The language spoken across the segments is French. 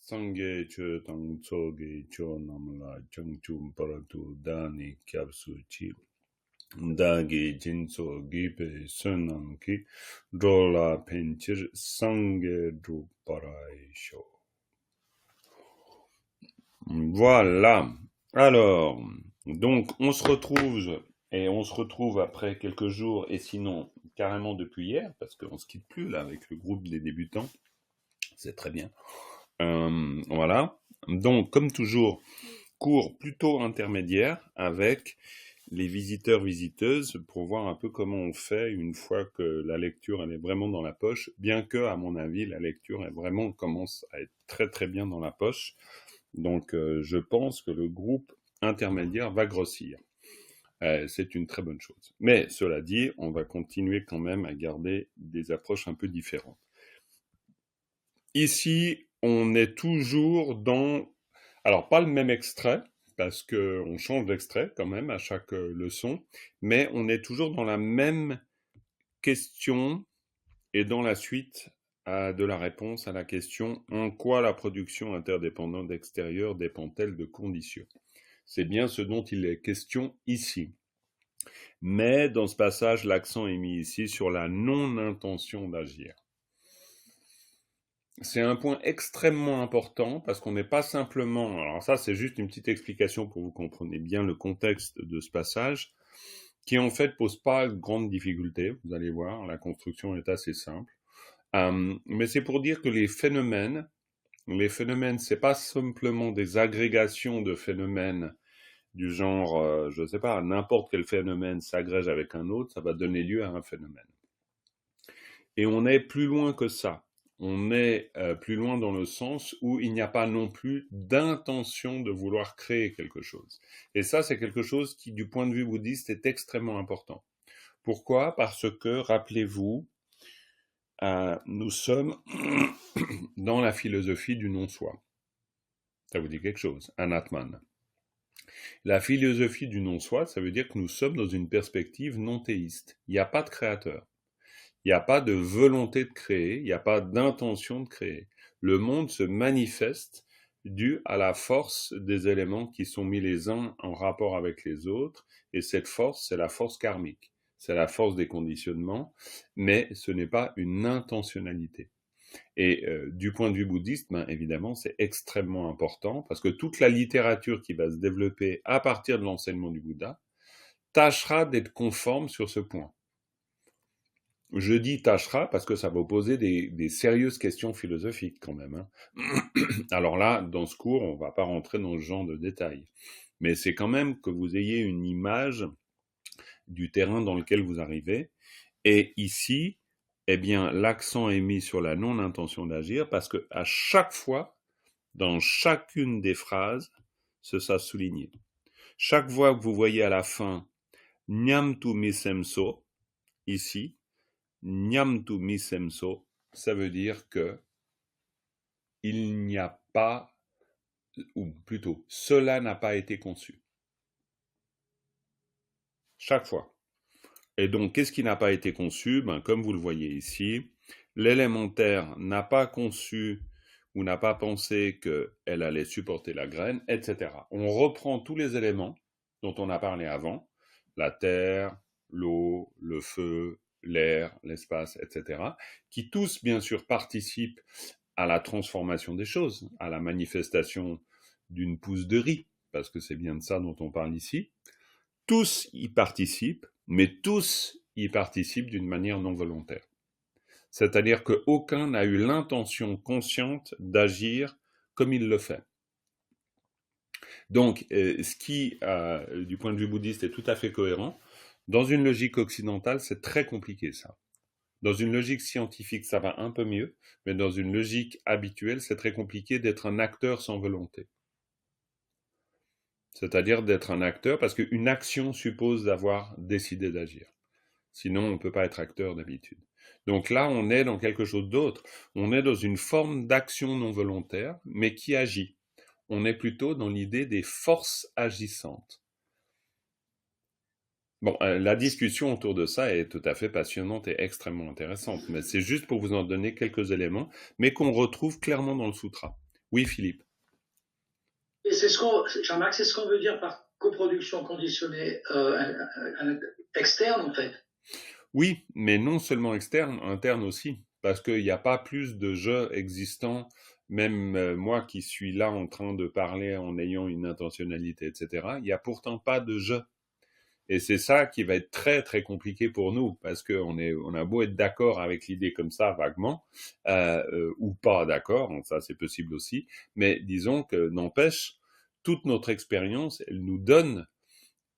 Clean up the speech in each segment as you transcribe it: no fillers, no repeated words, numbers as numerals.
Sangye che tang tsoge cho namla changchum paratu dani kyapsu chi dagi jinso gipe sunam ki drola penchir sangye dru parai sho. Voilà. Alors, donc on se retrouve après quelques jours et sinon carrément depuis hier parce qu'on se quitte plus là avec le groupe des débutants. C'est très bien. Voilà. Donc, comme toujours, cours plutôt intermédiaire avec les visiteurs-visiteuses pour voir un peu comment on fait une fois que la lecture elle est vraiment dans la poche, bien que, à mon avis, la lecture est vraiment commence à être très très bien dans la poche. Donc, je pense que le groupe intermédiaire va grossir. C'est une très bonne chose. Mais cela dit, on va continuer quand même à garder des approches un peu différentes. Ici, on est toujours dans... Alors, pas le même extrait, parce qu'on change d'extrait quand même à chaque leçon, mais on est toujours dans la même question et dans la suite de la réponse à la question « En quoi la production interdépendante extérieure dépend-elle de conditions ?» C'est bien ce dont il est question ici. Mais dans ce passage, l'accent est mis ici sur la non-intention d'agir. C'est un point extrêmement important parce qu'on n'est pas simplement... Alors ça, c'est juste une petite explication pour que vous compreniez bien le contexte de ce passage, qui en fait pose pas de grandes difficultés. Vous allez voir, la construction est assez simple. Mais c'est pour dire que les phénomènes, c'est pas simplement des agrégations de phénomènes du genre, je sais pas, n'importe quel phénomène s'agrège avec un autre, ça va donner lieu à un phénomène. Et on est plus loin que ça. On est plus loin dans le sens où il n'y a pas non plus d'intention de vouloir créer quelque chose. Et ça, c'est quelque chose qui, du point de vue bouddhiste, est extrêmement important. Pourquoi ? Parce que, rappelez-vous, nous sommes dans la philosophie du non-soi. Ça vous dit quelque chose, un Atman. La philosophie du non-soi, ça veut dire que nous sommes dans une perspective non théiste. Il n'y a pas de créateur. Il n'y a pas de volonté de créer, il n'y a pas d'intention de créer. Le monde se manifeste dû à la force des éléments qui sont mis les uns en rapport avec les autres, et cette force, c'est la force karmique. C'est la force des conditionnements, mais ce n'est pas une intentionnalité. Et du point de vue bouddhiste, évidemment, c'est extrêmement important, parce que toute la littérature qui va se développer à partir de l'enseignement du Bouddha tâchera d'être conforme sur ce point. Je dis tâchera parce que ça va poser des sérieuses questions philosophiques quand même. Alors là, dans ce cours, on ne va pas rentrer dans ce genre de détails. Mais c'est quand même que vous ayez une image du terrain dans lequel vous arrivez. Et ici, eh bien, l'accent est mis sur la non-intention d'agir parce que à chaque fois, dans chacune des phrases, ce sera souligné. Chaque fois que vous voyez à la fin « nyamtu misemso » ici, Nyamtu misemso, ça veut dire que il n'y a pas, ou plutôt, cela n'a pas été conçu. Chaque fois. Et donc, qu'est-ce qui n'a pas été conçu ? Comme vous le voyez ici, l'élémentaire n'a pas conçu ou n'a pas pensé qu'elle allait supporter la graine, etc. On reprend tous les éléments dont on a parlé avant, la terre, l'eau, le feu, l'air, l'espace, etc., qui tous, bien sûr, participent à la transformation des choses, à la manifestation d'une pousse de riz, parce que c'est bien de ça dont on parle ici. Tous y participent, mais tous y participent d'une manière non volontaire. C'est-à-dire qu'aucun n'a eu l'intention consciente d'agir comme il le fait. Donc, ce qui, du point de vue bouddhiste, est tout à fait cohérent, dans une logique occidentale, c'est très compliqué ça. Dans une logique scientifique, ça va un peu mieux, mais dans une logique habituelle, c'est très compliqué d'être un acteur sans volonté. C'est-à-dire d'être un acteur, parce qu'une action suppose d'avoir décidé d'agir. Sinon, on ne peut pas être acteur d'habitude. Donc là, on est dans quelque chose d'autre. On est dans une forme d'action non volontaire, mais qui agit. On est plutôt dans l'idée des forces agissantes. Bon, la discussion autour de ça est tout à fait passionnante et extrêmement intéressante, mais c'est juste pour vous en donner quelques éléments, mais qu'on retrouve clairement dans le sutra. Oui, Philippe. Et Jean-Marc, c'est ce qu'on veut dire par coproduction conditionnée externe, en fait. Oui, mais non seulement externe, interne aussi, parce qu'il n'y a pas plus de jeux existants, même moi qui suis là en train de parler en ayant une intentionnalité, etc., il n'y a pourtant pas de jeu. Et c'est ça qui va être très très compliqué pour nous, parce on a beau être d'accord avec l'idée comme ça vaguement, ou pas d'accord, ça c'est possible aussi, mais disons que n'empêche, toute notre expérience, elle nous donne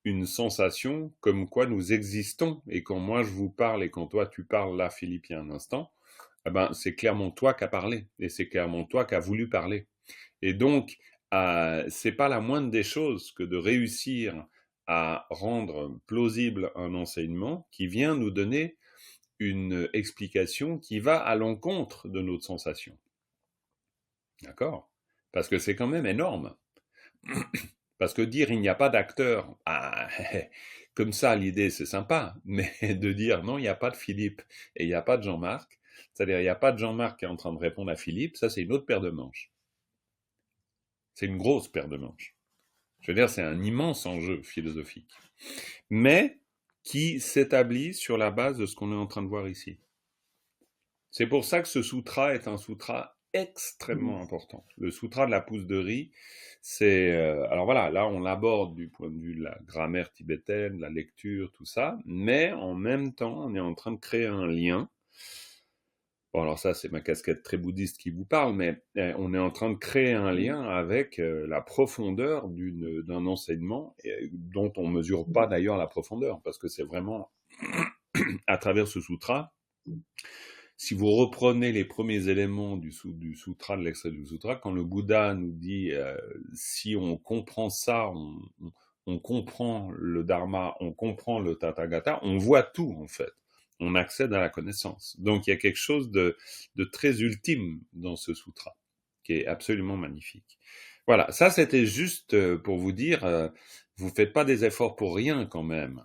une sensation comme quoi nous existons. Et quand moi je vous parle et quand toi tu parles là, Philippe, il y a un instant, eh ben, c'est clairement toi qui as parlé et c'est clairement toi qui as voulu parler. Et donc, c'est pas la moindre des choses que de réussir à rendre plausible un enseignement qui vient nous donner une explication qui va à l'encontre de notre sensation. D'accord? Parce que c'est quand même énorme. Parce que dire il n'y a pas d'acteur, comme ça l'idée c'est sympa, mais de dire non, il n'y a pas de Philippe et il n'y a pas de Jean-Marc, c'est-à-dire il n'y a pas de Jean-Marc qui est en train de répondre à Philippe, ça c'est une autre paire de manches. C'est une grosse paire de manches. Je veux dire, c'est un immense enjeu philosophique, mais qui s'établit sur la base de ce qu'on est en train de voir ici. C'est pour ça que ce sutra est un sutra extrêmement important. Le sutra de la pousse de riz, c'est... alors voilà, là on l'aborde du point de vue de la grammaire tibétaine, de la lecture, tout ça, mais en même temps, on est en train de créer un lien. Bon, alors ça, c'est ma casquette très bouddhiste qui vous parle, mais on est en train de créer un lien avec la profondeur d'un enseignement dont on mesure pas d'ailleurs la profondeur, parce que c'est vraiment à travers ce sutra. Si vous reprenez les premiers éléments du sutra, de l'extrait du sutra, quand le Bouddha nous dit si on comprend ça, on comprend le Dharma, on comprend le Tathagata, on voit tout en fait. On accède à la connaissance. Donc il y a quelque chose de très ultime dans ce sutra, qui est absolument magnifique. Voilà, ça c'était juste pour vous dire, vous faites pas des efforts pour rien quand même.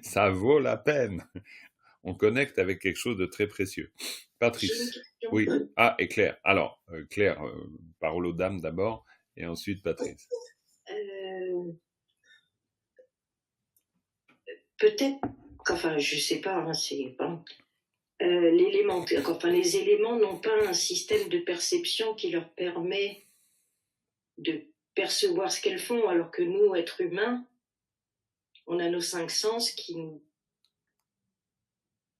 Ça vaut la peine. On connecte avec quelque chose de très précieux. Patrice. Oui. Ah, et Claire. Alors, Claire, parole aux dames d'abord, et ensuite Patrice. Peut-être, enfin, je sais pas, hein, c'est pas. Les éléments n'ont pas un système de perception qui leur permet de percevoir ce qu'elles font, alors que nous, êtres humains, on a nos 5 sens qui nous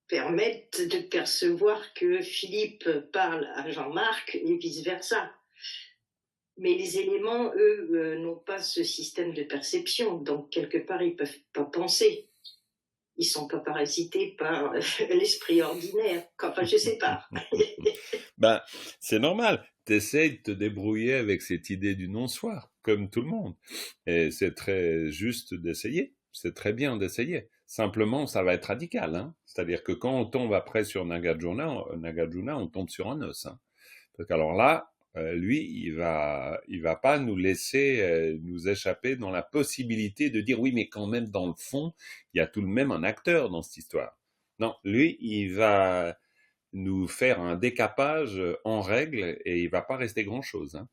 permettent de percevoir que Philippe parle à Jean-Marc et vice-versa. Mais les éléments, eux, n'ont pas ce système de perception, donc quelque part, ils peuvent pas penser. Ils sont pas parasités par l'esprit ordinaire. Enfin, je sais pas. Ben, c'est normal. T'essayes de te débrouiller avec cette idée du non-soi, comme tout le monde. Et c'est très juste d'essayer. C'est très bien d'essayer. Simplement, ça va être radical, hein. C'est-à-dire que quand on tombe après sur Nagarjuna, on tombe sur un os, hein. Parce qu'alors là, lui, il va pas nous laisser nous échapper dans la possibilité de dire oui, mais quand même dans le fond, il y a tout de même un acteur dans cette histoire. Non, lui, il va nous faire un décapage en règle et il va pas rester grand-chose, hein.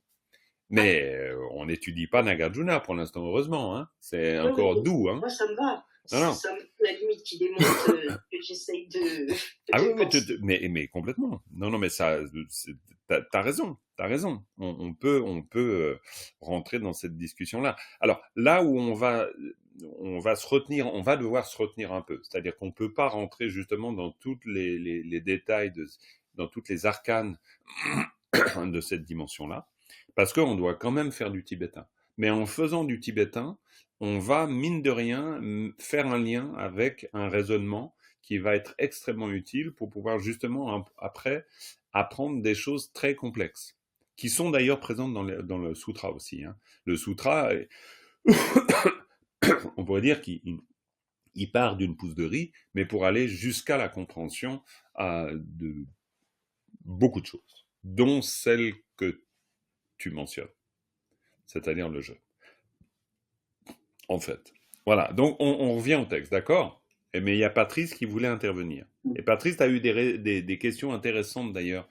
Mais on n'étudie pas Nagarjuna pour l'instant, heureusement, hein. C'est encore doux, hein. Moi, ça me va. Non. Ça me la limite qui démontre que j'essaye de. Ah oui, mais complètement. Non, mais ça, t'as raison, t'as raison. On peut rentrer dans cette discussion-là. Alors là où on va se retenir, on va devoir se retenir un peu. C'est-à-dire qu'on peut pas rentrer justement dans toutes les détails dans toutes les arcanes de cette dimension-là, parce qu'on doit quand même faire du tibétain. Mais en faisant du tibétain, on va, mine de rien, faire un lien avec un raisonnement qui va être extrêmement utile pour pouvoir justement, après, apprendre des choses très complexes, qui sont d'ailleurs présentes dans le sutra aussi, hein. Le sutra, on pourrait dire qu'il part d'une pousse de riz, mais pour aller jusqu'à la compréhension de beaucoup de choses, dont celle que tu mentionnes, c'est-à-dire le jeu. En fait. Voilà, donc on revient au texte, d'accord? Mais il y a Patrice qui voulait intervenir. Et Patrice, tu as eu des questions intéressantes d'ailleurs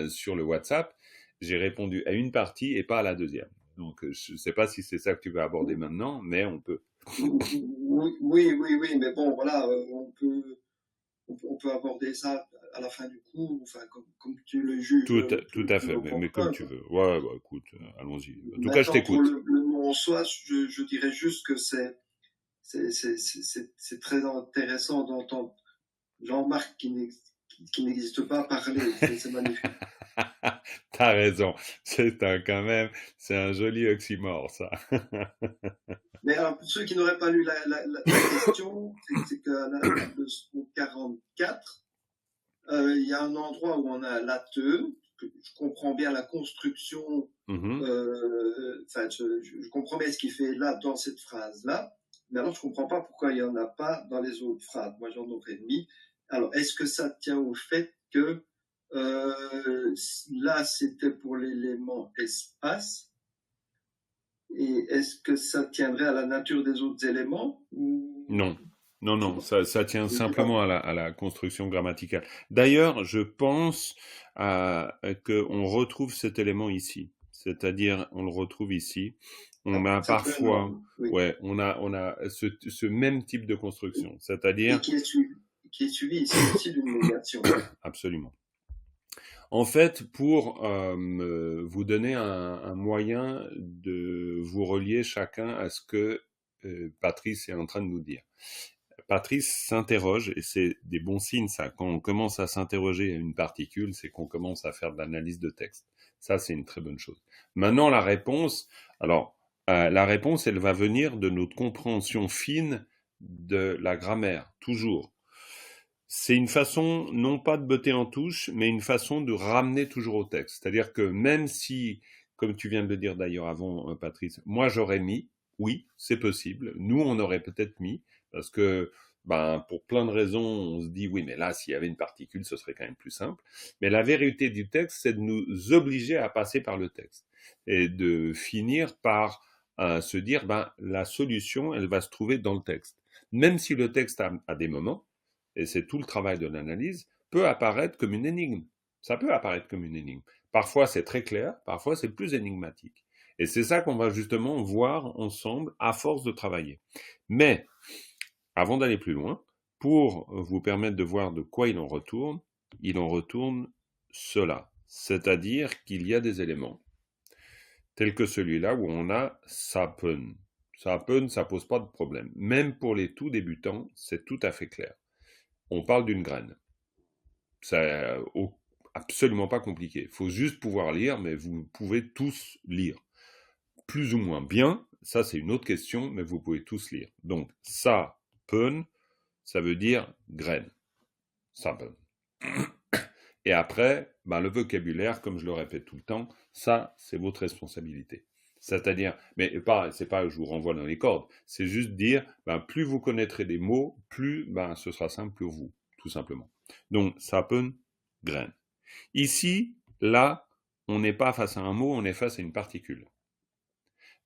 sur le WhatsApp. j'ai répondu à une partie et pas à la deuxième. Donc, je ne sais pas si c'est ça que tu veux aborder maintenant, mais on peut. Oui, mais bon, voilà, on peut aborder ça à la fin du cours, enfin, comme tu le juges Tout à plus fait, mais comme opportun, tu quoi. veux. Ouais, bah, écoute, allons-y. En tout cas, je Maintenant, pour t'écoute. le mot en soi, je dirais juste que c'est très intéressant d'entendre Jean-Marc qui n'existe pas parler. C'est magnifique. T'as raison. Quand même, c'est un joli oxymore, ça. Mais alors, pour ceux qui n'auraient pas lu la question, c'est qu'à le 44, il y a un endroit où on a lateux. Je comprends bien la construction. Mhm. Enfin, je comprends bien ce qu'il fait là dans cette phrase-là. Mais alors, je comprends pas pourquoi il y en a pas dans les autres phrases. Moi, j'en aurais mis. Alors, est-ce que ça tient au fait que là, c'était pour l'élément espace, et est-ce que ça tiendrait à la nature des autres éléments ou... Non, Je sais non, pas. ça tient Je sais pas. simplement à la construction grammaticale. D'ailleurs, je pense qu'on retrouve cet élément ici. C'est-à-dire, on le retrouve ici. On Ah, a parfois, certainement, oui. ouais, on a ce même type de construction. Et C'est-à-dire, qui est suivi ici aussi d'une négation. absolument. En fait, pour vous donner un moyen de vous relier chacun à ce que Patrice est en train de nous dire. Patrice s'interroge, et c'est des bons signes ça, quand on commence à s'interroger à une particule, c'est qu'on commence à faire de l'analyse de texte. Ça, c'est une très bonne chose. Maintenant, la réponse, la réponse, elle va venir de notre compréhension fine de la grammaire, toujours. C'est une façon, non pas de botter en touche, mais une façon de ramener toujours au texte. C'est-à-dire que même si, comme tu viens de le dire d'ailleurs avant, Patrice, moi j'aurais mis, oui, c'est possible. Nous, on aurait peut-être mis, parce que, pour plein de raisons, on se dit, oui, mais là, s'il y avait une particule, ce serait quand même plus simple. Mais la vérité du texte, c'est de nous obliger à passer par le texte. Et de finir par se dire, la solution, elle va se trouver dans le texte. Même si le texte a des moments, et c'est tout le travail de l'analyse, peut apparaître comme une énigme. Ça peut apparaître comme une énigme. Parfois c'est très clair, parfois c'est plus énigmatique. Et c'est ça qu'on va justement voir ensemble à force de travailler. Mais, avant d'aller plus loin, pour vous permettre de voir de quoi il en retourne cela. C'est-à-dire qu'il y a des éléments, tels que celui-là où on a sapen. Sapen, ça pose pas de problème. Même pour les tout débutants, c'est tout à fait clair. On parle d'une graine. C'est absolument pas compliqué. Il faut juste pouvoir lire, mais vous pouvez tous lire. Plus ou moins bien, ça c'est une autre question, mais vous pouvez tous lire. Donc, sapen, ça veut dire graine. Sapen. Et après, le vocabulaire, comme je le répète tout le temps, ça, c'est votre responsabilité. C'est-à-dire, mais c'est pas, je vous renvoie dans les cordes, c'est juste dire, plus vous connaîtrez des mots, plus, ce sera simple pour vous, tout simplement. Donc, sapen, graine. Ici, là, on n'est pas face à un mot, on est face à une particule.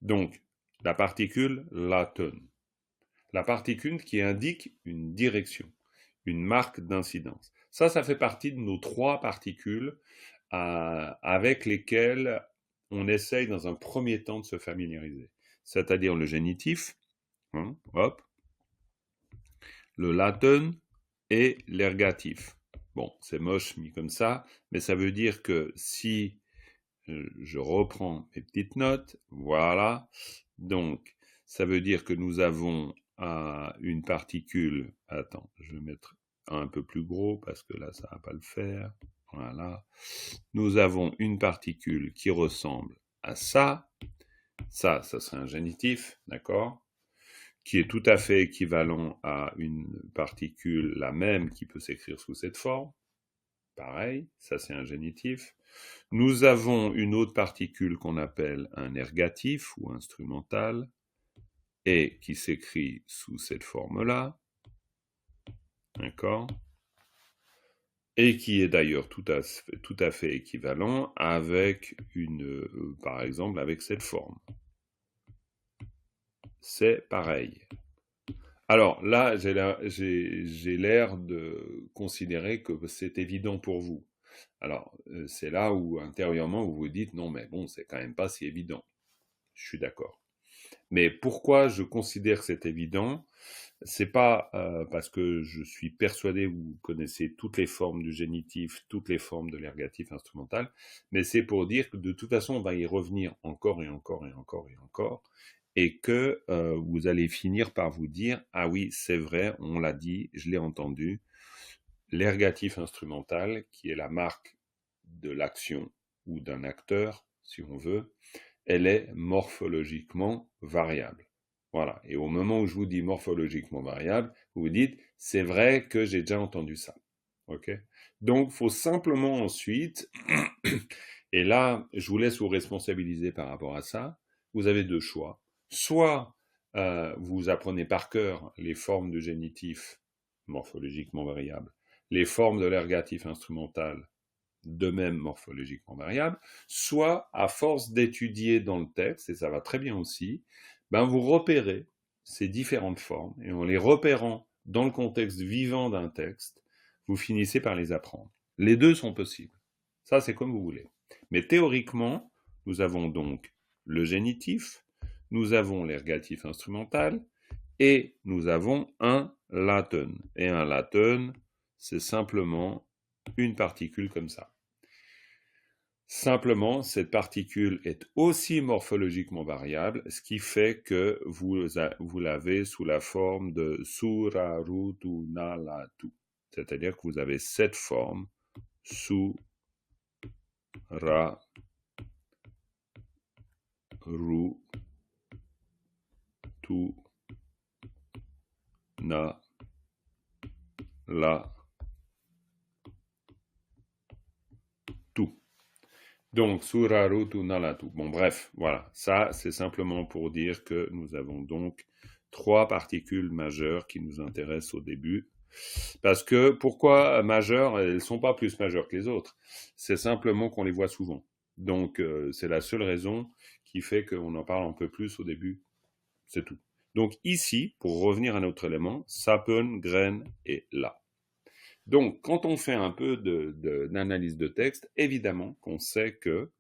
Donc, la particule laten. La particule qui indique une direction, une marque d'incidence. Ça fait partie de nos 3 particules avec lesquelles on essaye dans un premier temps de se familiariser. C'est-à-dire le génitif, le laten et l'ergatif. Bon, c'est moche mis comme ça, mais ça veut dire que si je reprends mes petites notes, voilà, donc ça veut dire que nous avons une particule, attends, je vais mettre un peu plus gros parce que là ça va pas le faire, voilà, nous avons une particule qui ressemble à ça serait un génitif, d'accord, qui est tout à fait équivalent à une particule, la même, qui peut s'écrire sous cette forme, pareil, ça c'est un génitif. Nous avons une autre particule qu'on appelle un ergatif ou instrumental, et qui s'écrit sous cette forme-là, d'accord, et qui est d'ailleurs tout à fait équivalent avec par exemple, avec cette forme. C'est pareil. Alors là, j'ai l'air de considérer que c'est évident pour vous. Alors, c'est là où intérieurement vous vous dites non, mais bon, c'est quand même pas si évident. Je suis d'accord. Mais pourquoi je considère que c'est évident? C'est pas parce que je suis persuadé que vous connaissez toutes les formes du génitif, toutes les formes de l'ergatif instrumental, mais c'est pour dire que de toute façon, on va y revenir encore et encore et encore et encore, et que vous allez finir par vous dire ah oui, c'est vrai, on l'a dit, je l'ai entendu, l'ergatif instrumental, qui est la marque de l'action ou d'un acteur, si on veut, elle est morphologiquement variable. Voilà. Et au moment où je vous dis morphologiquement variable, vous vous dites, c'est vrai que j'ai déjà entendu ça. Ok? Donc, il faut simplement ensuite, et là, je vous laisse vous responsabiliser par rapport à ça, vous avez deux choix. Soit vous apprenez par cœur les formes du génitif morphologiquement variable, les formes de l'ergatif instrumental de même morphologiquement variable, soit à force d'étudier dans le texte, et ça va très bien aussi, ben vous repérez ces différentes formes, et en les repérant dans le contexte vivant d'un texte, vous finissez par les apprendre. Les deux sont possibles. Ça, c'est comme vous voulez. Mais théoriquement, nous avons donc le génitif, nous avons l'ergatif instrumental, et nous avons un laton. Et un laton, c'est simplement une particule comme ça. Simplement, cette particule est aussi morphologiquement variable, ce qui fait que vous l'avez sous la forme de surarutu nalatu. C'est-à-dire que vous avez cette forme, surarutu nalatu. Donc, surarutu nalatu. Bon, bref, voilà. Ça, c'est simplement pour dire que nous avons donc trois particules majeures qui nous intéressent au début. Parce que, pourquoi majeures? Elles ne sont pas plus majeures que les autres. C'est simplement qu'on les voit souvent. Donc, c'est la seule raison qui fait qu'on en parle un peu plus au début. C'est tout. Donc, ici, pour revenir à notre élément, sapen, graine et la. Donc, quand on fait un peu d'analyse de texte, évidemment qu'on sait que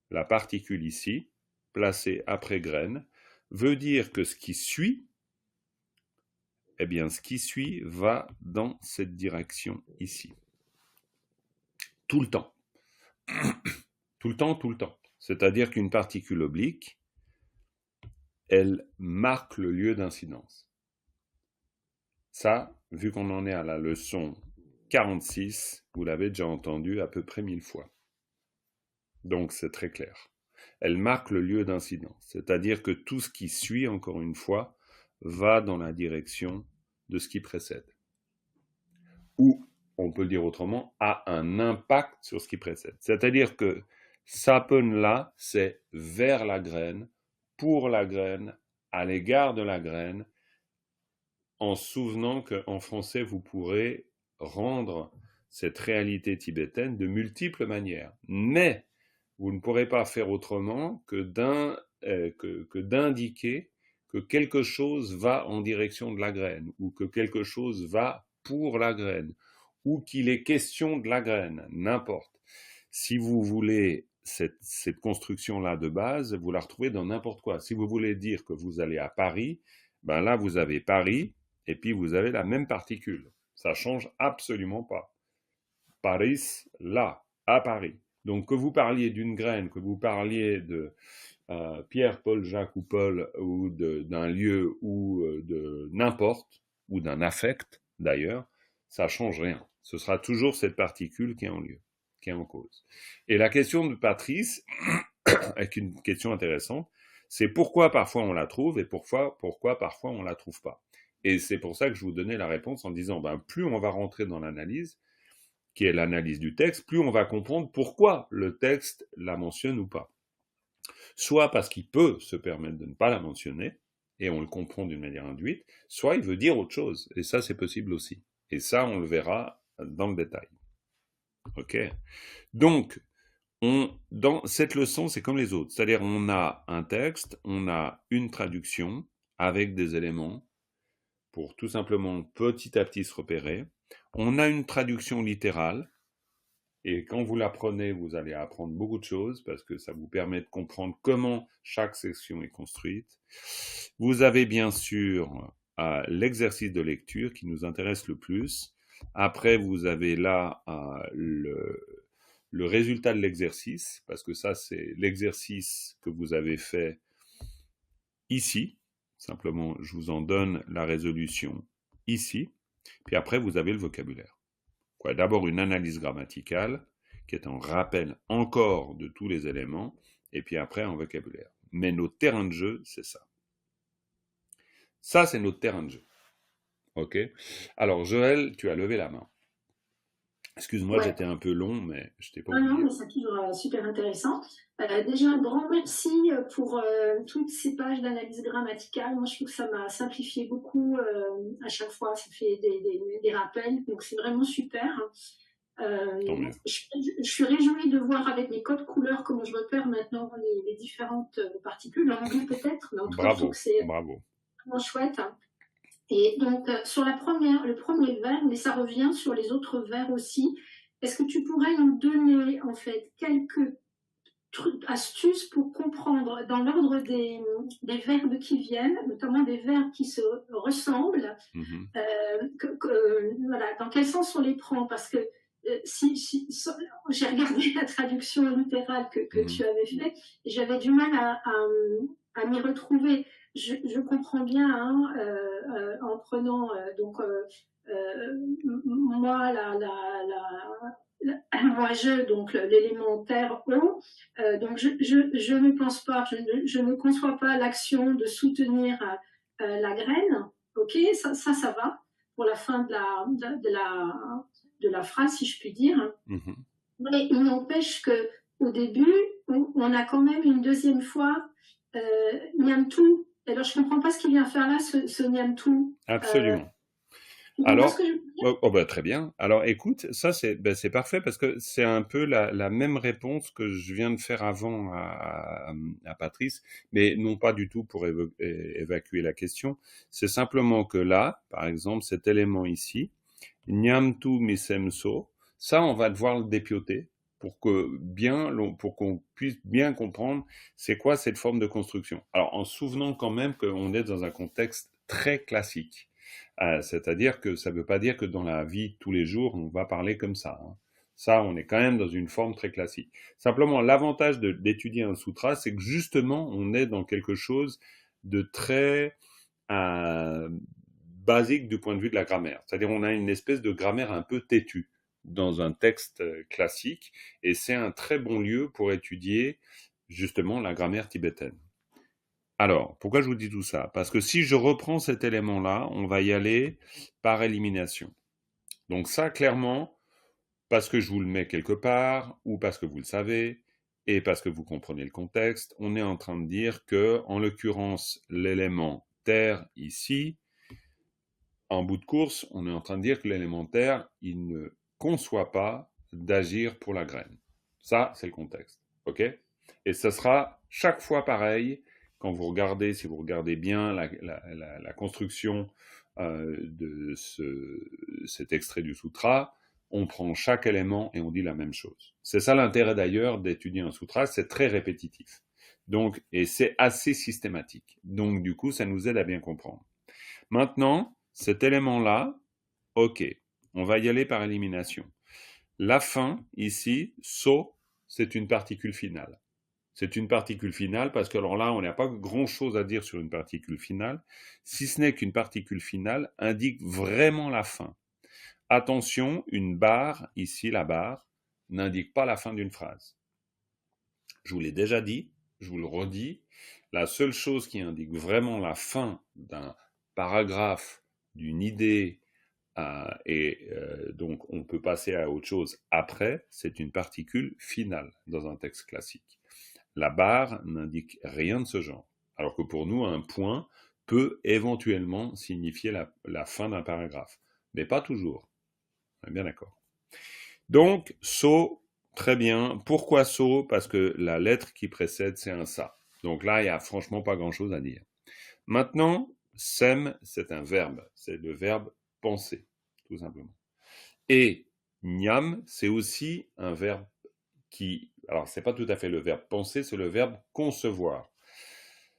la particule ici, placée après graine, veut dire que ce qui suit, eh bien, ce qui suit va dans cette direction ici. Tout le temps. Tout le temps, tout le temps. C'est-à-dire qu'une particule oblique, elle marque le lieu d'incidence. Ça, vu qu'on en est à la leçon 46, vous l'avez déjà entendu à peu près 1000 fois. Donc c'est très clair. Elle marque le lieu d'incidence, c'est-à-dire que tout ce qui suit, encore une fois, va dans la direction de ce qui précède. Ou, on peut le dire autrement, a un impact sur ce qui précède. C'est-à-dire que sapen là, c'est vers la graine, pour la graine, à l'égard de la graine, en se souvenant qu'en français, vous pourrez rendre cette réalité tibétaine de multiples manières. Mais vous ne pourrez pas faire autrement que d'indiquer que quelque chose va en direction de la graine, ou que quelque chose va pour la graine, ou qu'il est question de la graine, n'importe. Si vous voulez cette construction-là de base, vous la retrouvez dans n'importe quoi. Si vous voulez dire que vous allez à Paris, ben là, vous avez Paris, et puis vous avez la même particule. Ça change absolument pas. Paris, là, à Paris. Donc que vous parliez d'une graine, que vous parliez de Pierre, Paul, Jacques ou Paul, ou d'un lieu, ou de n'importe, ou d'un affect d'ailleurs, ça change rien. Ce sera toujours cette particule qui est en lieu, qui est en cause. Et la question de Patrice, avec une question intéressante, c'est pourquoi parfois on la trouve et pourquoi parfois on la trouve pas. Et c'est pour ça que je vous donnais la réponse en disant, plus on va rentrer dans l'analyse, qui est l'analyse du texte, plus on va comprendre pourquoi le texte la mentionne ou pas. Soit parce qu'il peut se permettre de ne pas la mentionner, et on le comprend d'une manière induite, soit il veut dire autre chose, et ça c'est possible aussi. Et ça on le verra dans le détail. Ok. Donc, dans cette leçon, c'est comme les autres, c'est-à-dire on a un texte, on a une traduction avec des éléments, pour tout simplement petit à petit se repérer. On a une traduction littérale, Et quand vous l'apprenez, vous allez apprendre beaucoup de choses parce que ça vous permet de comprendre comment chaque section est construite. Vous avez bien sûr l'exercice de lecture qui nous intéresse le plus. Après, vous avez là le résultat de l'exercice, parce que ça, c'est l'exercice que vous avez fait ici. Simplement, je vous en donne la résolution ici. Puis après, vous avez le vocabulaire. D'abord une analyse grammaticale, qui est un rappel encore de tous les éléments, et puis après un vocabulaire. Mais notre terrain de jeu, c'est ça. Ça, c'est notre terrain de jeu. OK? Alors, Joël, tu as levé la main. Excuse-moi, Ouais. j'étais un peu long, mais je t'ai pas Non, oublié. mais c'est toujours super intéressant. Déjà, un grand merci pour toutes ces pages d'analyse grammaticale. Moi, je trouve que ça m'a simplifié beaucoup. À chaque fois, ça fait des rappels. Donc, c'est vraiment super. Tant mieux. Je suis réjouie de voir avec mes codes couleurs comment je repère maintenant les différentes particules. En anglais peut-être, mais en tout cas, je trouve que c'est Bravo. vraiment chouette. Et donc, sur le premier vers, mais ça revient sur les autres vers aussi. Est-ce que tu pourrais nous donner, en fait, quelques astuces pour comprendre dans l'ordre des verbes qui viennent, notamment des verbes qui se ressemblent, voilà, dans quel sens on les prend? Parce que si j'ai regardé la traduction littérale que tu avais fait, et j'avais du mal à m'y retrouver. Je comprends bien en prenant moi moi donc l'élémentaire O, donc je ne pense pas, je ne conçois pas l'action de soutenir la graine. Ok, ça va pour la fin de la phrase, si je puis dire. Mais il n'empêche que au début, on a quand même une deuxième fois Niamtou. Alors je comprends pas ce qu'il vient faire là, ce Niamtou. Absolument. Alors, très bien. Alors, écoute, ça c'est parfait parce que c'est un peu la même réponse que je viens de faire avant à Patrice, mais non pas du tout pour évacuer la question. C'est simplement que là, par exemple, cet élément ici, Niamtu misemso, ça on va devoir le dépioter pour qu'on puisse bien comprendre c'est quoi cette forme de construction. Alors, en se souvenant quand même qu'on est dans un contexte très classique. C'est-à-dire que ça ne veut pas dire que dans la vie de tous les jours, on va parler comme ça. Ça, on est quand même dans une forme très classique. Simplement, l'avantage d'étudier un sutra, c'est que justement, on est dans quelque chose de très basique du point de vue de la grammaire. C'est-à-dire, on a une espèce de grammaire un peu têtue dans un texte classique, et c'est un très bon lieu pour étudier justement la grammaire tibétaine. Alors, pourquoi je vous dis tout ça? Parce que si je reprends cet élément-là, on va y aller par élimination. Donc ça, clairement, parce que je vous le mets quelque part, ou parce que vous le savez, et parce que vous comprenez le contexte, on est en train de dire que, en l'occurrence, l'élément terre ici, en bout de course, on est en train de dire que l'élément terre, il ne conçoit pas d'agir pour la graine. Ça, c'est le contexte. OK? Et ça sera chaque fois pareil. Quand vous regardez, si vous regardez bien la construction de cet extrait du sutra, on prend chaque élément et on dit la même chose. C'est ça l'intérêt d'ailleurs d'étudier un sutra, c'est très répétitif. Donc, et c'est assez systématique. Donc, du coup, ça nous aide à bien comprendre. Maintenant, cet élément-là, ok, on va y aller par élimination. La fin, ici, so, c'est une particule finale. C'est une particule finale parce que alors là, on n'a pas grand-chose à dire sur une particule finale, si ce n'est qu'une particule finale indique vraiment la fin. Attention, une barre, ici la barre, n'indique pas la fin d'une phrase. Je vous l'ai déjà dit, je vous le redis, la seule chose qui indique vraiment la fin d'un paragraphe, d'une idée, donc on peut passer à autre chose après, c'est une particule finale dans un texte classique. La barre n'indique rien de ce genre. Alors que pour nous, un point peut éventuellement signifier la fin d'un paragraphe. Mais pas toujours. On est bien d'accord. Donc, so, très bien. Pourquoi so? Parce que la lettre qui précède, c'est un sa. Donc là, il n'y a franchement pas grand-chose à dire. Maintenant, sem, c'est un verbe. C'est le verbe penser, tout simplement. Et Nyam, c'est aussi un verbe qui... Alors, c'est pas tout à fait le verbe penser, c'est le verbe concevoir.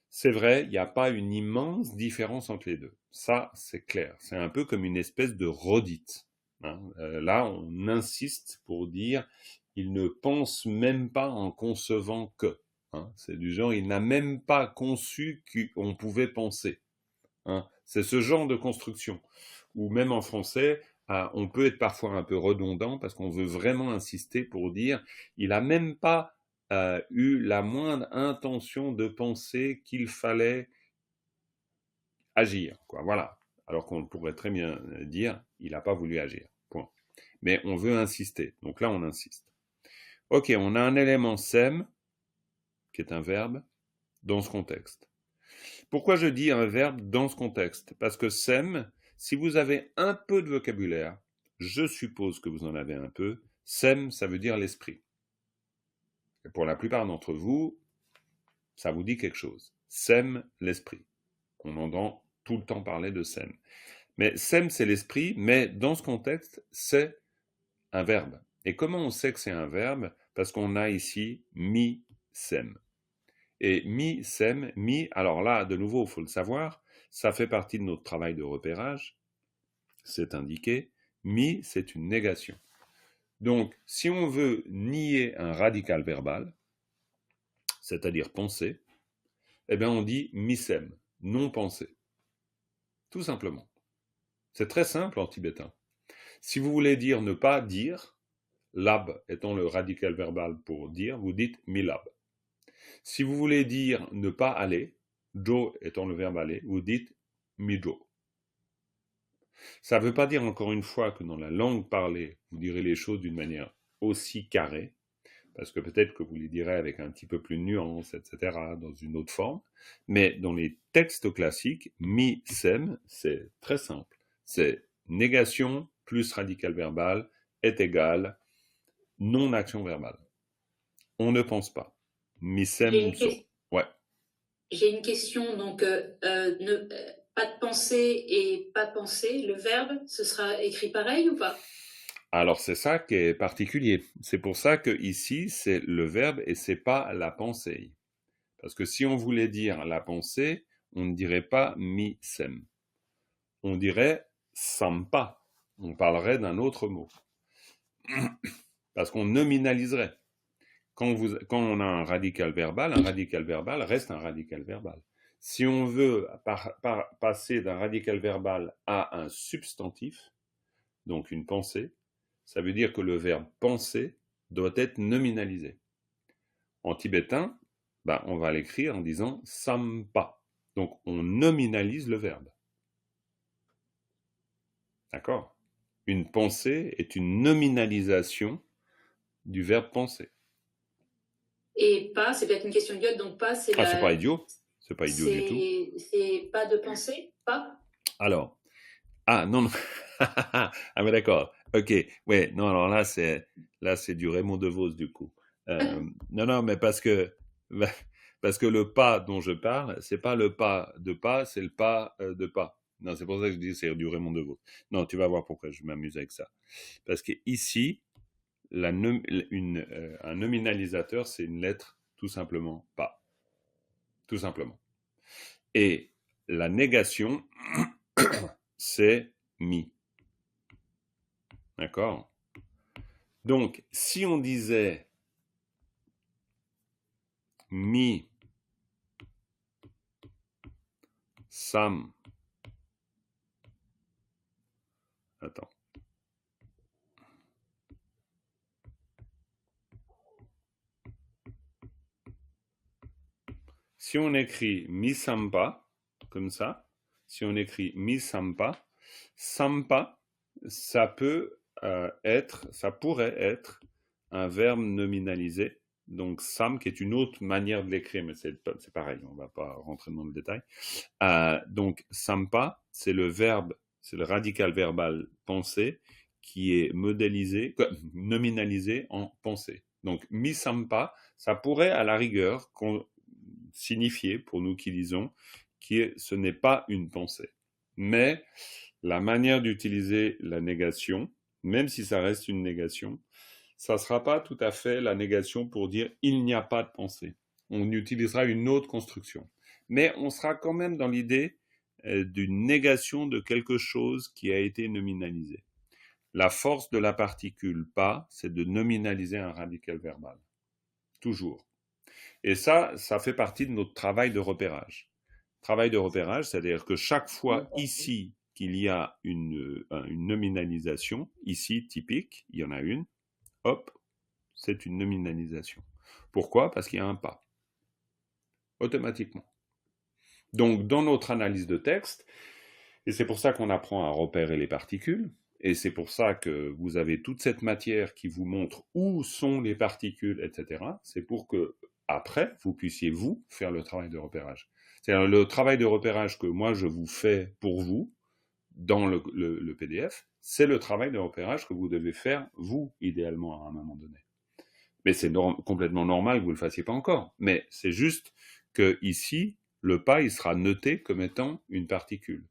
C'est vrai, il n'y a pas une immense différence entre les deux. Ça, c'est clair. C'est un peu comme une espèce de redite. Hein. Là, on insiste pour dire il ne pense même pas en concevant que. Hein. C'est du genre, il n'a même pas conçu qu'on pouvait penser. Hein. C'est ce genre de construction. Ou même en français, on peut être parfois un peu redondant parce qu'on veut vraiment insister pour dire il n'a même pas eu la moindre intention de penser qu'il fallait agir. Quoi. Voilà. Alors qu'on pourrait très bien dire il n'a pas voulu agir. Point. Mais on veut insister. Donc là, on insiste. Ok, on a un élément sem, qui est un verbe, dans ce contexte. Pourquoi je dis un verbe dans ce contexte? Parce que sem, si vous avez un peu de vocabulaire, je suppose que vous en avez un peu, sem, ça veut dire l'esprit. Et pour la plupart d'entre vous, ça vous dit quelque chose. Sem, l'esprit. On entend tout le temps parler de sem. Mais sem, c'est l'esprit, mais dans ce contexte, c'est un verbe. Et comment on sait que c'est un verbe? Parce qu'on a ici mi, sem. Et mi, sem, mi, alors là, de nouveau, il faut le savoir, ça fait partie de notre travail de repérage, c'est indiqué. Mi, c'est une négation. Donc, si on veut nier un radical verbal, c'est-à-dire penser, eh bien on dit misem, non penser. Tout simplement. C'est très simple en tibétain. Si vous voulez dire ne pas dire, lab étant le radical verbal pour dire, vous dites milab. Si vous voulez dire ne pas aller, jo étant le verbe aller, vous dites mijo. Ça ne veut pas dire encore une fois que dans la langue parlée, vous direz les choses d'une manière aussi carrée, parce que peut-être que vous les direz avec un petit peu plus de nuance, etc., dans une autre forme, mais dans les textes classiques, mi, sem, c'est très simple. C'est négation plus radical verbal est égal non-action verbale. On ne pense pas. Mi, sem, so. Ouais. J'ai une question, donc pas de pensée et pas penser, le verbe, ce sera écrit pareil ou pas? Alors c'est ça qui est particulier. C'est pour ça que ici c'est le verbe et c'est pas la pensée. Parce que si on voulait dire la pensée, on ne dirait pas mi sem. On dirait sampa. On parlerait d'un autre mot. Parce qu'on nominaliserait. Quand on a un radical verbal reste un radical verbal. Si on veut passer d'un radical verbal à un substantif, donc une pensée, ça veut dire que le verbe penser doit être nominalisé. En tibétain, on va l'écrire en disant sampa. Donc on nominalise le verbe. D'accord? Une pensée est une nominalisation du verbe penser. Et pas, c'est peut-être une question idiote, donc pas, c'est c'est pas idiot. C'est pas idiot du tout. C'est pas de pensée, pas? Alors, non. Ah mais d'accord. Ok, ouais, non, alors là c'est du Raymond DeVos du coup. Non, mais parce que le pas dont je parle, c'est pas le pas de pas, c'est le pas de pas. Non, c'est pour ça que je dis c'est du Raymond DeVos. Non, tu vas voir pourquoi je m'amuse avec ça. Parce que ici, un nominalisateur, c'est une lettre tout simplement pas. Tout simplement. Et la négation, c'est mi. D'accord? Donc, si on disait mi, sam, attends. Si on écrit mi sampa, comme ça, si on écrit mi sampa, sampa, ça pourrait être un verbe nominalisé. Donc sam, qui est une autre manière de l'écrire, mais c'est pareil, on ne va pas rentrer dans le détail. Donc sampa, c'est le radical verbal penser qui est nominalisé en pensée. Donc mi sampa, ça pourrait à la rigueur signifier, pour nous qui lisons, ce n'est pas une pensée. Mais la manière d'utiliser la négation, même si ça reste une négation, ça ne sera pas tout à fait la négation pour dire il n'y a pas de pensée. On utilisera une autre construction. Mais on sera quand même dans l'idée d'une négation de quelque chose qui a été nominalisé. La force de la particule pas, c'est de nominaliser un radical verbal. Toujours. Et ça fait partie de notre travail de repérage. Travail de repérage, c'est-à-dire que chaque fois ici qu'il y a une nominalisation, ici typique, il y en a une, hop, c'est une nominalisation. Pourquoi? Parce qu'il y a un pas. Automatiquement. Donc, dans notre analyse de texte, et c'est pour ça qu'on apprend à repérer les particules, et c'est pour ça que vous avez toute cette matière qui vous montre où sont les particules, etc. C'est pour que, après, vous puissiez, vous, faire le travail de repérage. C'est-à-dire le travail de repérage que moi, je vous fais pour vous, dans le PDF, c'est le travail de repérage que vous devez faire, vous, idéalement, à un moment donné. Mais c'est complètement normal que vous ne le fassiez pas encore. Mais c'est juste que ici, le pas, il sera noté comme étant une particule.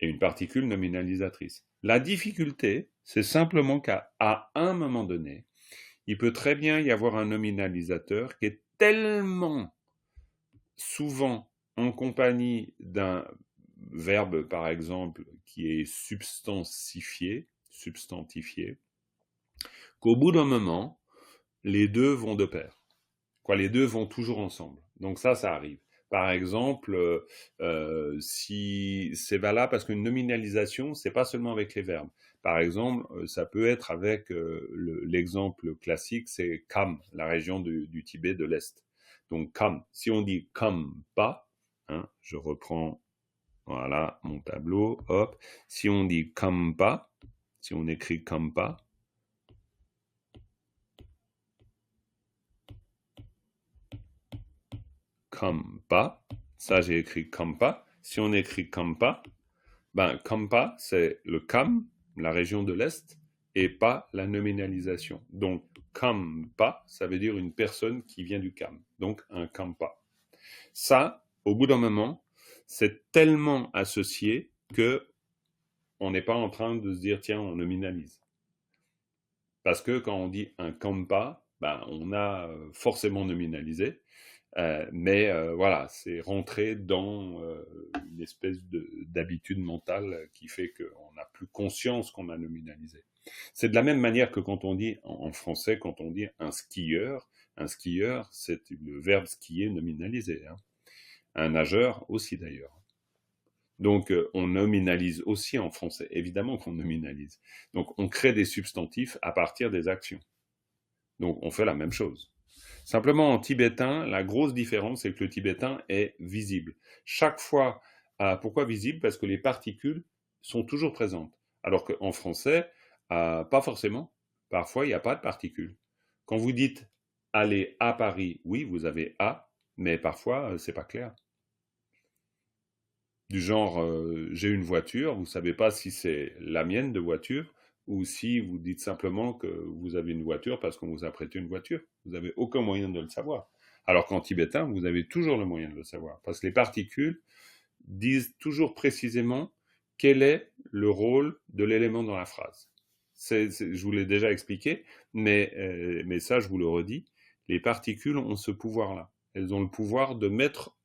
Et une particule nominalisatrice. La difficulté, c'est simplement qu'à un moment donné, il peut très bien y avoir un nominalisateur qui est tellement souvent en compagnie d'un verbe, par exemple, qui est substantifié, qu'au bout d'un moment, les deux vont de pair. Les deux vont toujours ensemble. Donc ça arrive. Par exemple, si c'est valable, parce qu'une nominalisation, c'est pas seulement avec les verbes. Par exemple, ça peut être avec l'exemple classique, c'est Kham, la région du Tibet de l'Est. Donc Kham, si on dit Khampa, hein, je reprends voilà mon tableau, hop. Si on dit Khampa, si on écrit Khampa, Khampa, ça j'ai écrit Khampa. Si on écrit Khampa, ben Khampa c'est le Kham, la région de l'Est, et pas la nominalisation. Donc Khampa, ça veut dire une personne qui vient du Kham, donc un Khampa. Ça, au bout d'un moment, c'est tellement associé que on n'est pas en train de se dire tiens, on nominalise. Parce que quand on dit un Khampa, ben on a forcément nominalisé. Mais voilà, c'est rentré dans une espèce d'habitude mentale qui fait qu'on n'a plus conscience qu'on a nominalisé. C'est de la même manière que quand on dit, en français, quand on dit un skieur, c'est le verbe skier nominalisé. Hein. Un nageur aussi d'ailleurs. Donc on nominalise aussi en français, évidemment qu'on nominalise. Donc on crée des substantifs à partir des actions. Donc on fait la même chose. Simplement, en tibétain, la grosse différence, c'est que le tibétain est visible. Chaque fois, pourquoi visible? Parce que les particules sont toujours présentes. Alors qu'en français, pas forcément. Parfois, il n'y a pas de particules. Quand vous dites « aller à Paris », oui, vous avez « à », mais parfois, c'est pas clair. Du genre, j'ai une voiture, vous ne savez pas si c'est la mienne de voiture, ou si vous dites simplement que vous avez une voiture parce qu'on vous a prêté une voiture. Vous n'avez aucun moyen de le savoir. Alors qu'en tibétain, vous avez toujours le moyen de le savoir. Parce que les particules disent toujours précisément quel est le rôle de l'élément dans la phrase. Je vous l'ai déjà expliqué, mais ça, je vous le redis. Les particules ont ce pouvoir-là. Elles ont le pouvoir de mettre,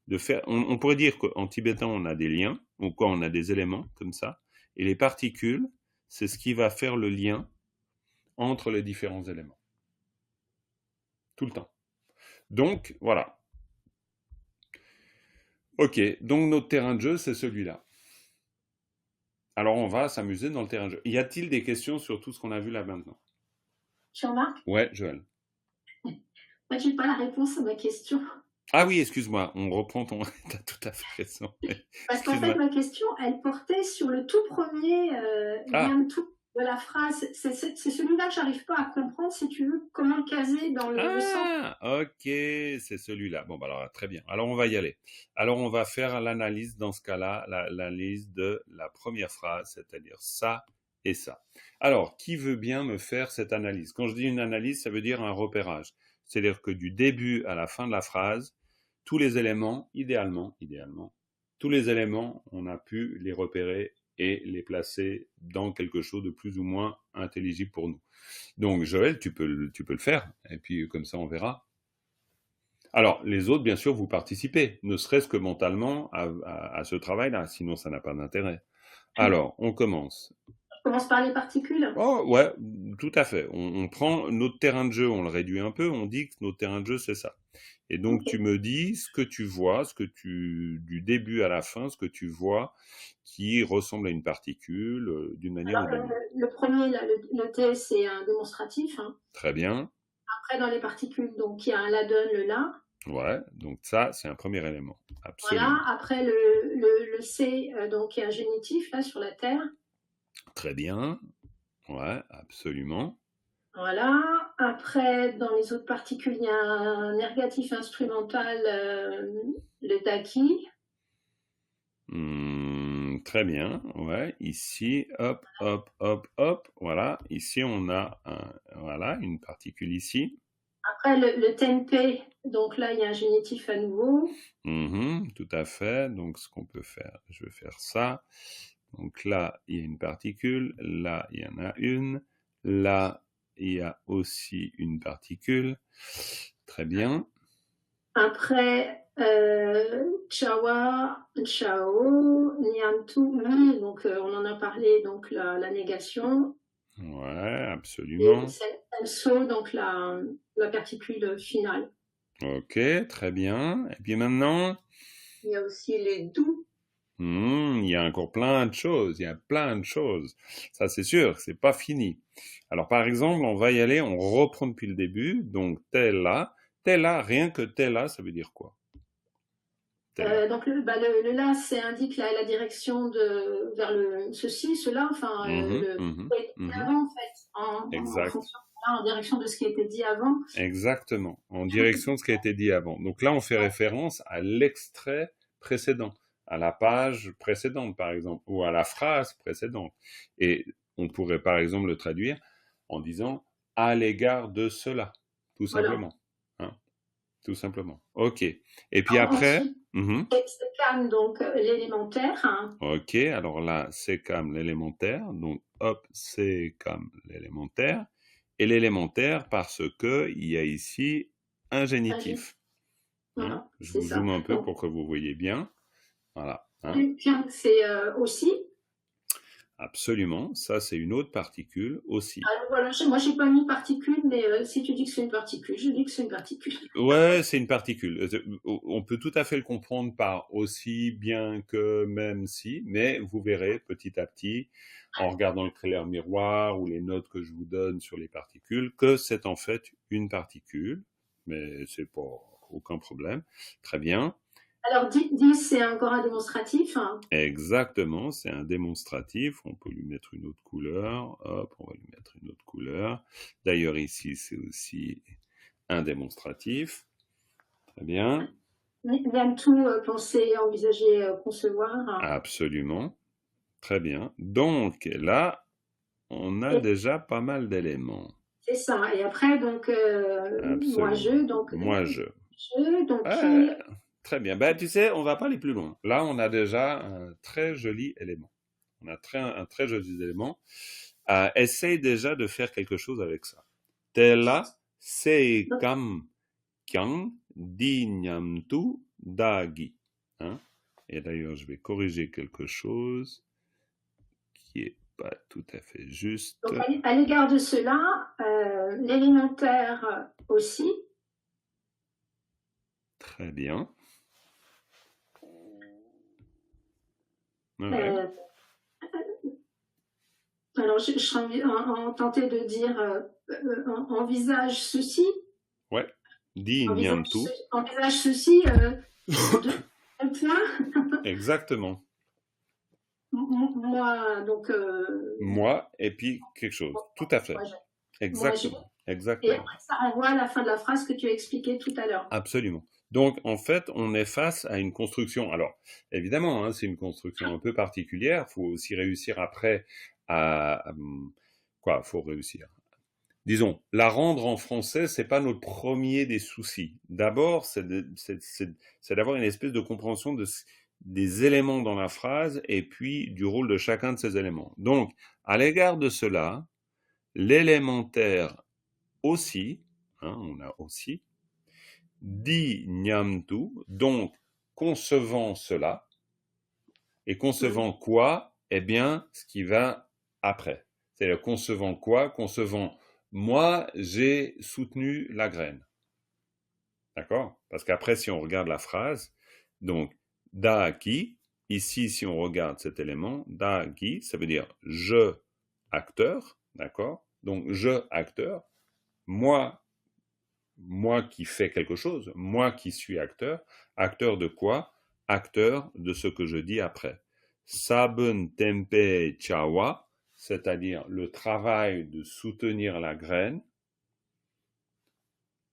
de faire... On pourrait dire qu'en tibétain, on a des liens, ou quoi, on a des éléments comme ça. Et les particules, c'est ce qui va faire le lien entre les différents éléments. Tout le temps. Donc, voilà. Ok, donc notre terrain de jeu, c'est celui-là. Alors, on va s'amuser dans le terrain de jeu. Y a-t-il des questions sur tout ce qu'on a vu là maintenant? Jean-Marc? Ouais, Joël. Moi, j'ai pas la réponse à ma question. Ah oui, excuse-moi, on reprend ton... T'as tout à fait raison. Parce qu'en fait, ma question, elle portait sur le tout premier lien de la phrase. C'est celui-là que j'arrive pas à comprendre, si tu veux, comment le caser dans le sens. Ah, ok, c'est celui-là. Bon, bah alors, très bien. Alors, on va y aller. Alors, on va faire l'analyse, dans ce cas-là, l'analyse de la première phrase, c'est-à-dire ça et ça. Alors, qui veut bien me faire cette analyse? Quand je dis une analyse, ça veut dire un repérage. C'est-à-dire que du début à la fin de la phrase, tous les éléments, idéalement, tous les éléments, on a pu les repérer et les placer dans quelque chose de plus ou moins intelligible pour nous. Donc, Joël, tu peux le faire, et puis comme ça, on verra. Alors, les autres, bien sûr, vous participez, ne serait-ce que mentalement à ce travail-là, sinon ça n'a pas d'intérêt. Alors, on commence. On commence par les particules. Oh, ouais, tout à fait. On prend notre terrain de jeu, on le réduit un peu, on dit que notre terrain de jeu, c'est ça. Et donc, tu me dis ce que tu vois, du début à la fin, ce que tu vois qui ressemble à une particule d'une manière ou d'une autre. Le premier, là, le T, c'est un démonstratif. Hein. Très bien. Après, dans les particules, donc il y a un la donne, le la. Ouais, donc ça, c'est un premier élément. Absolument. Voilà. Après, le C, donc il y a un génitif, là, sur la Terre. Très bien. Ouais, absolument. Voilà. Après, dans les autres particules, il y a un négatif instrumental, le daki. Très bien. Ouais, ici, hop, hop, hop, hop. Voilà, ici, on a une particule ici. Après, le tempé, donc là, il y a un génitif à nouveau. Tout à fait. Donc, ce qu'on peut faire, je vais faire ça. Donc là, il y a une particule. Là, il y en a une. Là, il y a aussi une particule. Très bien. Après, Chawa, Chao, Niamtu, Li, donc on en a parlé, donc la négation. Ouais, absolument. Et Senso, donc la particule finale. Ok, très bien. Et puis maintenant, Il y a aussi les doux. il y a encore plein de choses. Il y a plein de choses. Ça, c'est sûr, c'est pas fini. Alors, par exemple, on va y aller, on reprend depuis le début. Donc, tella, rien que tella, ça veut dire quoi? Donc le là, ça indique la direction vers ceci, cela, enfin avant en fait, Exact. en direction de ce qui a été dit avant. Exactement, en direction de ce qui a été dit avant. Donc là, on fait référence à l'extrait précédent, à la page précédente, par exemple, ou à la phrase précédente. Et on pourrait, par exemple, le traduire en disant « à l'égard de cela », tout simplement. Voilà. Hein, tout simplement. OK. Et puis après... Sécam, donc l'élémentaire. Hein. OK, alors là, sécam, l'élémentaire. Donc, hop, sécam, l'élémentaire. Et l'élémentaire parce qu'il y a ici un génitif. Voilà, je vous zoome un peu pour que vous voyez bien. Voilà. C'est aussi. Absolument, ça c'est une autre particule aussi. Alors voilà, moi j'ai pas mis particule, mais si tu dis que c'est une particule, je dis que c'est une particule. Ouais, c'est une particule. On peut tout à fait le comprendre par aussi, bien que, même si, mais vous verrez petit à petit, en regardant le trailer miroir ou les notes que je vous donne sur les particules, que c'est en fait une particule, mais c'est pas aucun problème. Très bien. Alors 10, c'est encore un démonstratif. Hein. Exactement, c'est un démonstratif. On peut lui mettre une autre couleur. Hop, on va lui mettre une autre couleur. D'ailleurs, ici, c'est aussi un démonstratif. Très bien. Bien tout penser, envisager, concevoir. Hein. Absolument. Très bien. Donc là, on a déjà pas mal d'éléments. C'est ça. Et après, donc, moi-je. Donc, moi-je. Donc, très bien. Ben, tu sais, on va pas aller plus loin. Là, on a déjà un très joli élément. On a un très joli élément. Essaye déjà de faire quelque chose avec ça. Tela seikam kyang dinyamtu dagi. Hein? Et d'ailleurs, je vais corriger quelque chose qui est pas tout à fait juste. Donc, à l'égard de cela, l'élémentaire aussi. Très bien. Alors, je serais tenté de dire envisage ceci. Ouais. Dinyamtu. Envisage ceci. Un point. Exactement. Moi, donc. Moi, et puis quelque chose. Tout à fait. Exactement. Exactement. Et après, ça renvoie à la fin de la phrase que tu as expliquée tout à l'heure. Absolument. Donc, en fait, on est face à une construction. Alors, évidemment, hein, c'est une construction un peu particulière. Il faut aussi réussir après quoi, faut réussir. Disons, la rendre en français, c'est pas notre premier des soucis. D'abord, c'est d'avoir une espèce de compréhension des éléments dans la phrase et puis du rôle de chacun de ces éléments. Donc, à l'égard de cela, l'élémentaire aussi, on a aussi, dit nyamtu, donc concevant cela, et concevant quoi? Eh bien, ce qui va après. C'est-à-dire concevant quoi? Concevant moi, j'ai soutenu la graine. D'accord? Parce qu'après, si on regarde la phrase, donc daaki, ici, si on regarde cet élément, daaki, ça veut dire je, acteur, d'accord? Donc je, acteur, moi qui fais quelque chose, moi qui suis acteur, acteur de quoi? Acteur de ce que je dis après. Sabun tempe chawa, c'est-à-dire le travail de soutenir la graine,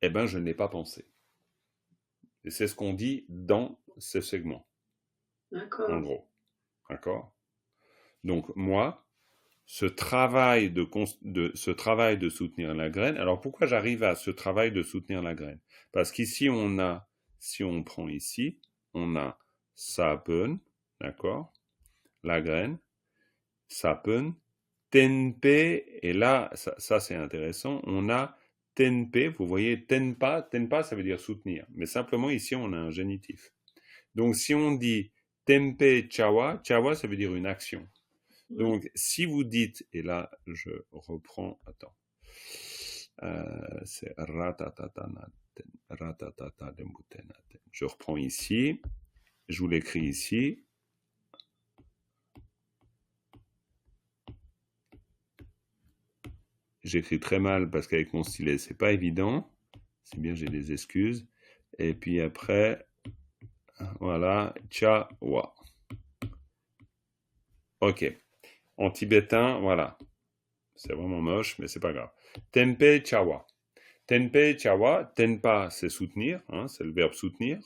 eh bien, je n'ai pas pensé. Et c'est ce qu'on dit dans ce segment. D'accord. En gros. D'accord? Donc, moi, ce travail de soutenir la graine. Alors, pourquoi j'arrive à ce travail de soutenir la graine? Parce qu'ici, si on prend ici, on a sapen, d'accord? La graine, sapen, tenpe, et là, ça c'est intéressant, on a tenpe, vous voyez, tenpa, ça veut dire soutenir, mais simplement ici on a un génitif. Donc si on dit tempe chawa, chawa ça veut dire une action. Donc si vous dites, et là je reprends, attends, c'est ratatata dembutena. Je reprends ici, je vous l'écris ici. J'écris très mal parce qu'avec mon stylet, c'est pas évident. C'est bien, j'ai des excuses. Et puis après, voilà, chawa. Ok. En tibétain, voilà. C'est vraiment moche, mais c'est pas grave. Tempe chawa. Tempe chawa. Tenpa, c'est soutenir, c'est le verbe soutenir.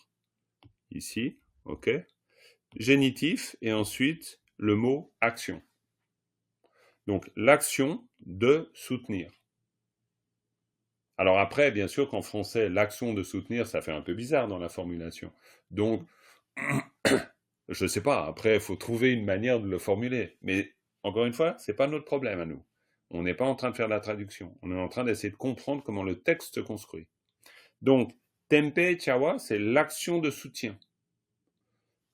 Ici, ok. Génitif, et ensuite, le mot action. Donc, l'action de soutenir. Alors après, bien sûr qu'en français, l'action de soutenir, ça fait un peu bizarre dans la formulation. Donc, je ne sais pas, après, il faut trouver une manière de le formuler. Mais, encore une fois, ce n'est pas notre problème à nous. On n'est pas en train de faire de la traduction. On est en train d'essayer de comprendre comment le texte se construit. Donc, tempe chawa, c'est l'action de soutien.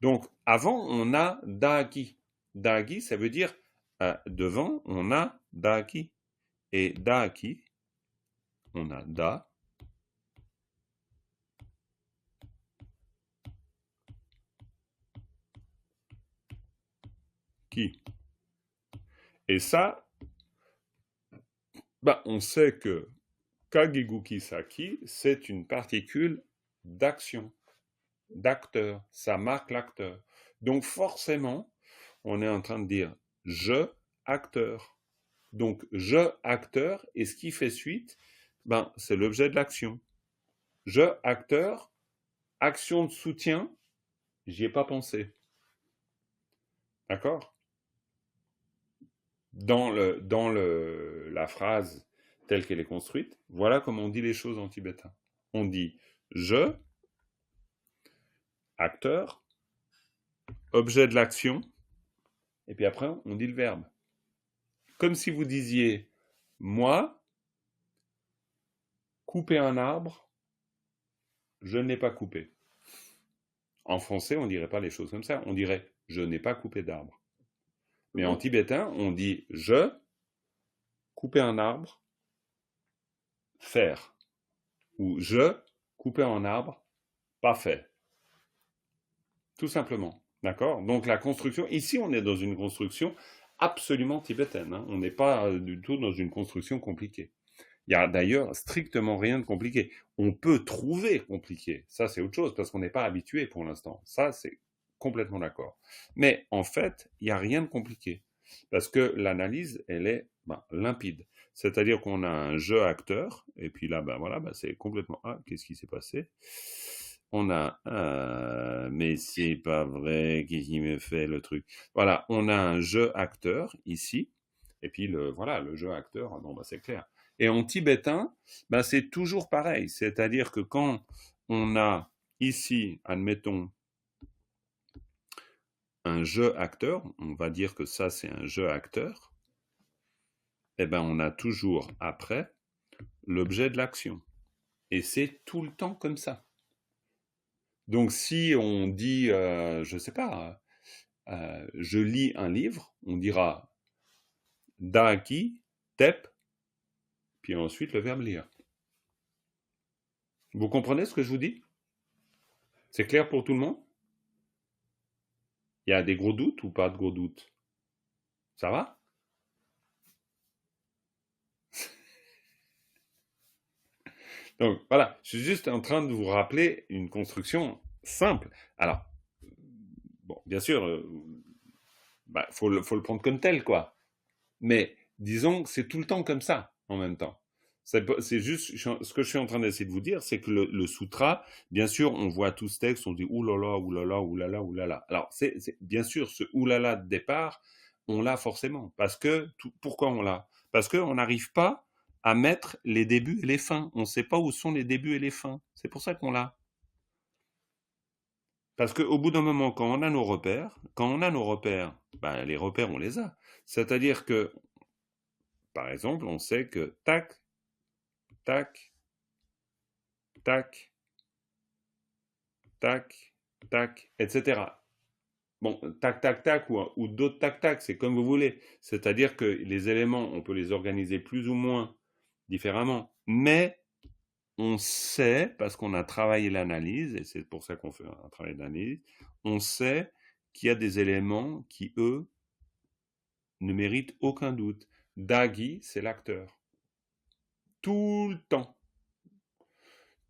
Donc, avant, on a daaki. Daaki, ça veut dire, devant, on a daaki. Et daaki, on a da. Qui. Et ça, on sait que Kagiguki Saki, c'est une particule d'action, d'acteur. Ça marque l'acteur. Donc forcément, on est en train de dire je, acteur. Donc je, acteur, et ce qui fait suite, c'est l'objet de l'action. Je, acteur, action de soutien, j'y ai pas pensé. D'accord? Dans la phrase telle qu'elle est construite, voilà comment on dit les choses en tibétain. On dit je, acteur, objet de l'action, et puis après on dit le verbe. Comme si vous disiez moi, couper un arbre, je n'ai pas coupé. En français, on ne dirait pas les choses comme ça, on dirait je n'ai pas coupé d'arbre. Mais en tibétain, on dit je, couper un arbre, faire. Ou je, couper un arbre, pas fait. Tout simplement. D'accord? Donc la construction, ici on est dans une construction absolument tibétaine. On n'est pas du tout dans une construction compliquée. Il n'y a d'ailleurs strictement rien de compliqué. On peut trouver compliqué. Ça c'est autre chose parce qu'on n'est pas habitué pour l'instant. Ça c'est complètement d'accord. Mais en fait, il n'y a rien de compliqué. Parce que l'analyse, elle est limpide. C'est-à-dire qu'on a un jeu acteur, et puis là, c'est complètement... Ah, qu'est-ce qui s'est passé? On a... mais c'est pas vrai, qu'est-ce qui me fait le truc? Voilà, on a un jeu acteur, ici, et puis le jeu acteur, c'est clair. Et en tibétain, c'est toujours pareil. C'est-à-dire que quand on a ici, admettons, un jeu acteur, on va dire que ça c'est un jeu acteur, eh ben on a toujours après l'objet de l'action. Et c'est tout le temps comme ça. Donc si on dit, je sais pas, je lis un livre, on dira daki, tep, puis ensuite le verbe lire. Vous comprenez ce que je vous dis? C'est clair pour tout le monde? Il y a des gros doutes ou pas de gros doutes? Ça va? Donc voilà, je suis juste en train de vous rappeler une construction simple. Alors, bon, bien sûr, faut le prendre comme tel, quoi. Mais disons que c'est tout le temps comme ça, en même temps. C'est juste, ce que je suis en train d'essayer de vous dire, c'est que le sutra, bien sûr, on voit tout ce texte, on dit oulala, oulala, oulala, oulala. Alors, bien sûr, ce oulala de départ, on l'a forcément. Parce que, pourquoi on l'a? Parce qu'on n'arrive pas à mettre les débuts et les fins. On ne sait pas où sont les débuts et les fins. C'est pour ça qu'on l'a. Parce qu'au bout d'un moment, quand on a nos repères, ben, les repères, on les a. C'est-à-dire que, par exemple, on sait que tac, tac, tac, tac, tac, etc. Bon, tac, tac, tac, ou d'autres tac, tac, c'est comme vous voulez. C'est-à-dire que les éléments, on peut les organiser plus ou moins différemment. Mais on sait, parce qu'on a travaillé l'analyse, et c'est pour ça qu'on fait un travail d'analyse, on sait qu'il y a des éléments qui, eux, ne méritent aucun doute. Dagi, c'est l'acteur. Tout le temps.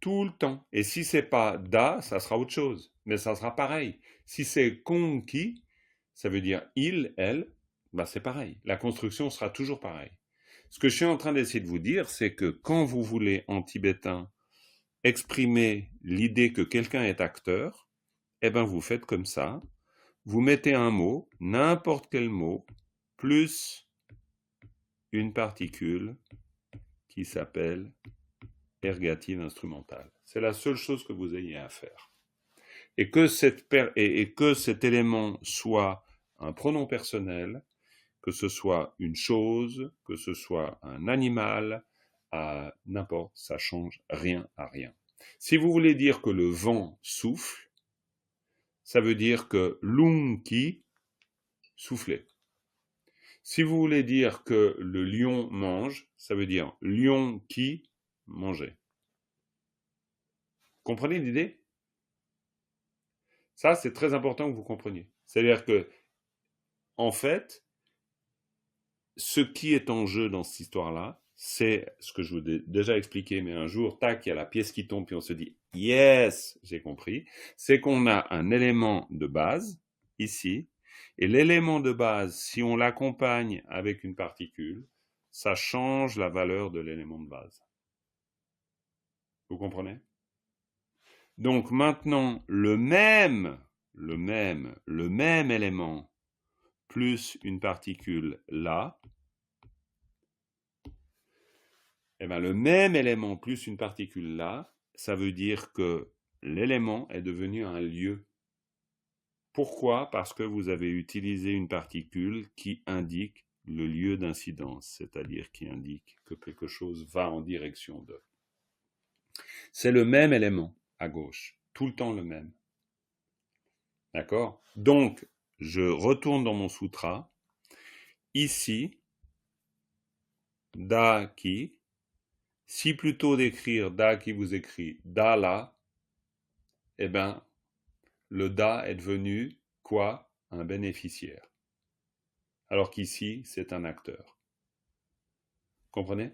Tout le temps. Et si c'est pas da, ça sera autre chose. Mais ça sera pareil. Si c'est konki, ça veut dire il, elle, bah c'est pareil. La construction sera toujours pareille. Ce que je suis en train d'essayer de vous dire, c'est que quand vous voulez, en tibétain, exprimer l'idée que quelqu'un est acteur, eh ben vous faites comme ça. Vous mettez un mot, n'importe quel mot, plus une particule qui s'appelle ergative instrumentale. C'est la seule chose que vous ayez à faire. Et que cet élément soit un pronom personnel, que ce soit une chose, que ce soit un animal, n'importe, ça change rien à rien. Si vous voulez dire que le vent souffle, ça veut dire que lunki, souffler. Si vous voulez dire que le lion mange, ça veut dire lion qui manger. Comprenez l'idée? Ça, c'est très important que vous compreniez. C'est-à-dire que, en fait, ce qui est en jeu dans cette histoire-là, c'est ce que je vous ai déjà expliqué, mais un jour, tac, il y a la pièce qui tombe, puis on se dit « Yes, j'ai compris », c'est qu'on a un élément de base, ici, et l'élément de base, si on l'accompagne avec une particule, ça change la valeur de l'élément de base. Vous comprenez? Donc maintenant, le même élément plus une particule là, eh bien le même élément plus une particule là, ça veut dire que l'élément est devenu un lieu. Pourquoi? Parce que vous avez utilisé une particule qui indique le lieu d'incidence, c'est-à-dire qui indique que quelque chose va en direction de. C'est le même élément à gauche, tout le temps le même. D'accord? Donc, je retourne dans mon sutra. Ici, da ki, si plutôt d'écrire da qui vous écrit da là, eh bien, le da est devenu quoi? Un bénéficiaire. Alors qu'ici, c'est un acteur. Comprenez?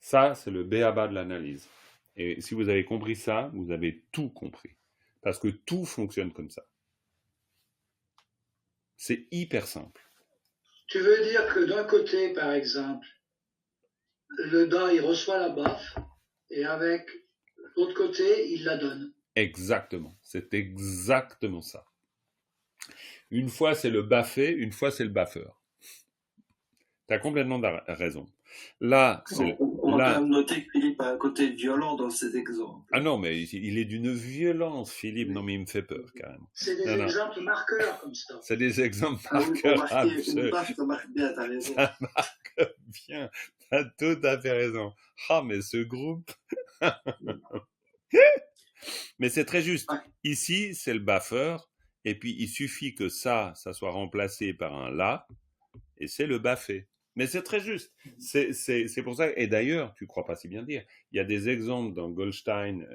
Ça, c'est le b.a.-ba de l'analyse. Et si vous avez compris ça, vous avez tout compris. Parce que tout fonctionne comme ça. C'est hyper simple. Tu veux dire que d'un côté, par exemple, le da, il reçoit la baffe, et avec l'autre côté, il la donne. Exactement. C'est exactement ça. Une fois, c'est le baffé, une fois, c'est le baffeur. Tu as complètement raison. Là, c'est... On va là, quand même noter que Philippe a un côté violent dans ses exemples. ah non, mais il est d'une violence, Philippe. Non, mais il me fait peur, carrément. C'est des Non, non. exemples marqueurs comme ça. C'est des exemples Ah oui, pour marqueurs marquer une absolus. page, ça marche bien, t'as raison. Ça marque bien. T'as tout à fait raison. Ah, mais ce groupe. Mais c'est très juste. Ouais. Ici, c'est le buffer. Et puis, il suffit que ça soit remplacé par un là. Et c'est le baffé. Mais c'est très juste. C'est pour ça. Et d'ailleurs, tu crois pas si bien dire. Il y a des exemples dans Goldstein,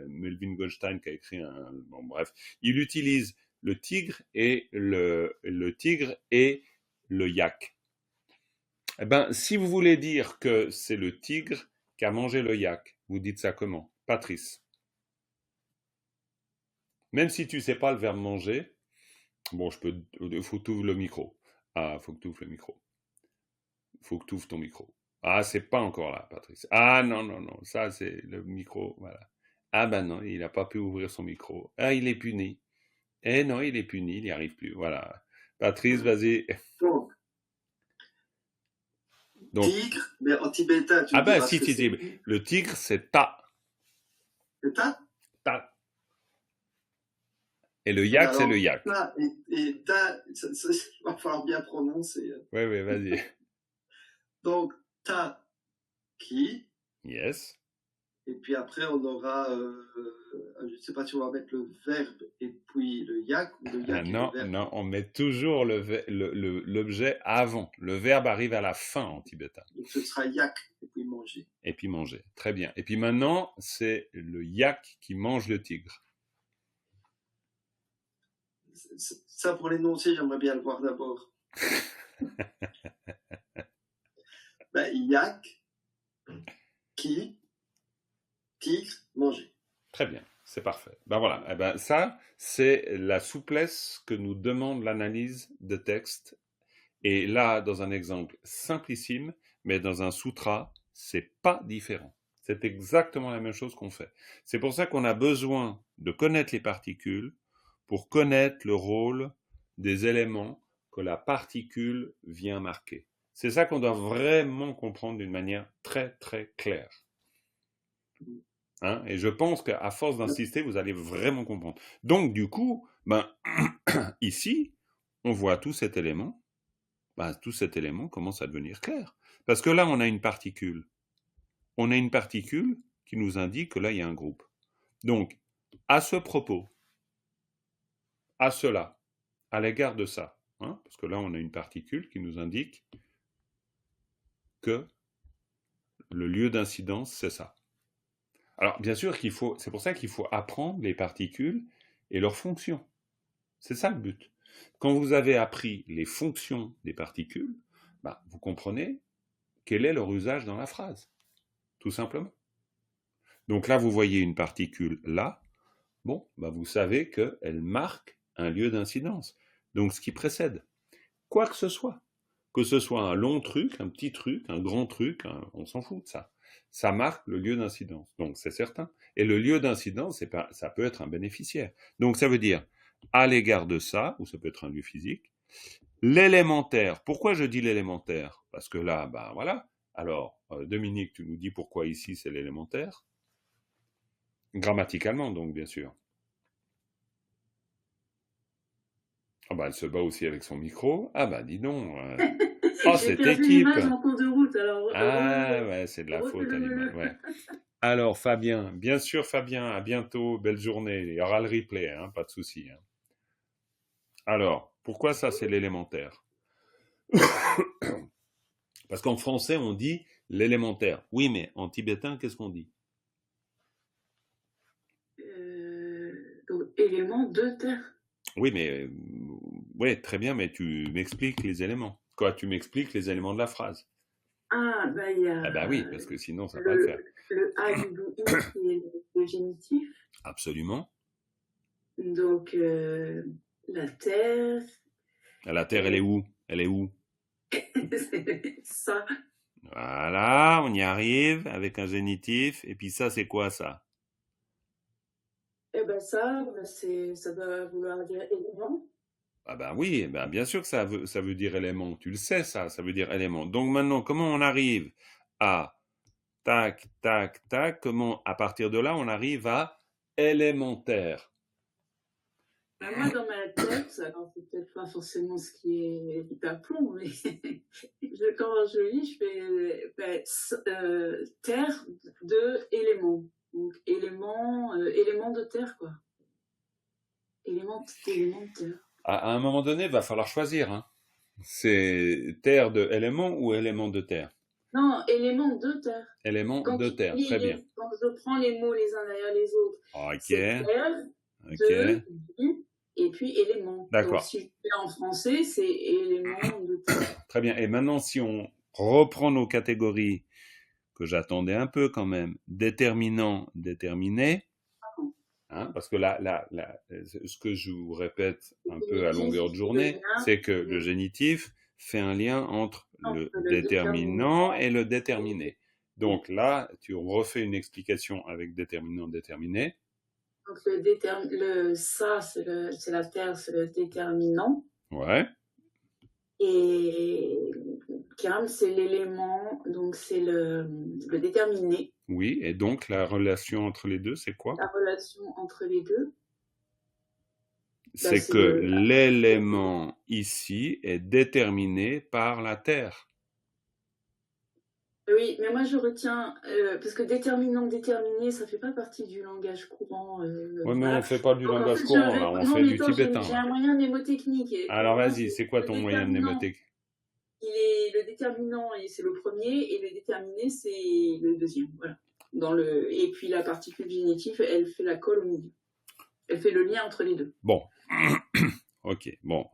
Melvin Goldstein qui a écrit un. Bon, bref. Il utilise le tigre et le tigre et le yak. Eh ben, si vous voulez dire que c'est le tigre qui a mangé le yak, vous dites ça comment? Patrice. Même si tu sais pas le verbe manger, bon, faut que tu ouvres le micro. Ah, faut que tu ouvres le micro. Faut que tu ouvres ton micro. Ah, c'est pas encore là, Patrice. Ah, non, non, non, ça c'est le micro, voilà. Ah ben non, il n'a pas pu ouvrir son micro. Ah, il est puni. Eh non, il est puni, il n'y arrive plus. Voilà. Patrice, vas-y. Donc, tigre, mais en tibétain, tu ah me ben diras si, ce que si, c'est. si. Le tigre, c'est ta. C'est ta? Ta. Et le yak, c'est Alors, le yak. ta et ta, il va falloir bien prononcer. Oui, oui, vas-y. Donc, ta, qui, Yes. et puis après, on aura, je ne sais pas si on va mettre le verbe et puis le yak, ou le Ah yak et non, le verbe. non, on met toujours l'objet avant. Le verbe arrive à la fin en tibétain. Donc, ce sera yak et puis manger. Et puis manger. Très bien. Et puis maintenant, c'est le yak qui mange le tigre. Ça, pour l'énoncer, j'aimerais bien le voir d'abord. Ben, yak, qui, tigre, manger. Très bien, c'est parfait. Ben voilà, eh ben ça, c'est la souplesse que nous demande l'analyse de texte. Et là, dans un exemple simplissime, mais dans un sutra, c'est pas différent. C'est exactement la même chose qu'on fait. C'est pour ça qu'on a besoin de connaître les particules pour connaître le rôle des éléments que la particule vient marquer. C'est ça qu'on doit vraiment comprendre d'une manière très très claire. Hein? Et je pense qu'à force d'insister, vous allez vraiment comprendre. Donc du coup, ici, on voit tout cet élément. Tout cet élément commence à devenir clair. Parce que là, on a une particule. On a une particule qui nous indique que là, il y a un groupe. Donc, à ce propos, à cela, à l'égard de ça, hein, parce que là, on a une particule qui nous indique que le lieu d'incidence, c'est ça. Alors, bien sûr c'est pour ça qu'il faut apprendre les particules et leurs fonctions. C'est ça le but. Quand vous avez appris les fonctions des particules, vous comprenez quel est leur usage dans la phrase, tout simplement. Donc là, vous voyez une particule là, vous savez qu'elle marque un lieu d'incidence. Donc ce qui précède, quoi que ce soit un long truc, un petit truc, un grand truc, on s'en fout de ça. Ça marque le lieu d'incidence, donc c'est certain. Et le lieu d'incidence, ça peut être un bénéficiaire. Donc ça veut dire, à l'égard de ça, ou ça peut être un lieu physique, l'élémentaire. Pourquoi je dis l'élémentaire? Parce que là, voilà. Alors, Dominique, tu nous dis pourquoi ici c'est l'élémentaire? Grammaticalement, donc, bien sûr. Elle se bat aussi avec son micro. Dis donc. Cette équipe. En cours de route, alors. Ouais, c'est de la faute à l'image. Ouais. Alors, Fabien, bien sûr, Fabien, à bientôt, belle journée. Il y aura le replay, pas de souci. Alors, pourquoi ça, c'est l'élémentaire? Parce qu'en français, on dit l'élémentaire. Oui, mais en tibétain, qu'est-ce qu'on dit? Donc, élément de terre. Oui, mais ouais, très bien, mais tu m'expliques les éléments. Quoi, tu m'expliques les éléments de la phrase. Il y a. Oui, parce que sinon, ça va pas le faire. Le A qui est le génitif. Absolument. Donc, la terre. La terre, elle est où? Elle est où? Ça. Voilà, on y arrive avec un génitif. Et puis ça, c'est quoi ça? Ça va vouloir dire élément. Oui, bien sûr que ça veut dire élément. Tu le sais, ça veut dire élément. Donc maintenant, comment on arrive à tac, tac, tac. Comment, à partir de là, on arrive à élémentaire. Ben, moi, dans ma tête, alors c'est peut-être pas forcément ce qui est hyper plomb, mais quand je lis, je fais terre de éléments. Donc éléments de terre, quoi. Éléments de terre. À un moment donné, il va falloir choisir. Hein. C'est terre de élément ou élément de terre? Non, éléments de terre. Élément Quand de tu terre, lis très bien. quand je prends les mots les uns derrière les autres, c'est Ok, terre, ok. de, du, et puis élément. D'accord. Donc si je fais en français, c'est éléments de terre. Très bien. Et maintenant, si on reprend nos catégories, que j'attendais un peu quand même, déterminant, déterminé, hein, parce que là, ce que je vous répète un peu à longueur de journée, c'est que le génitif fait un lien entre le déterminant et le déterminé. Donc là, tu refais une explication avec déterminant, déterminé. Donc ça, c'est la terre, c'est le déterminant. Ouais. Et cam, c'est l'élément, donc c'est le déterminé. Oui, et donc la relation entre les deux, c'est quoi? La relation entre les deux, c'est que l'élément ici est déterminé par la terre. Oui, mais moi je retiens, parce que déterminant, déterminé, ça fait pas partie du langage courant. Oui, mais on ne fait pas du langage courant, là, on fait du tibétain. J'ai un moyen mnémotechnique. Alors vas-y, c'est quoi ton moyen mnémotechnique? Le déterminant, c'est le premier, et le déterminé, c'est le deuxième. Voilà. Et puis la particule génitive, elle fait la colle au milieu. Elle fait le lien entre les deux. Bon. Ok, bon.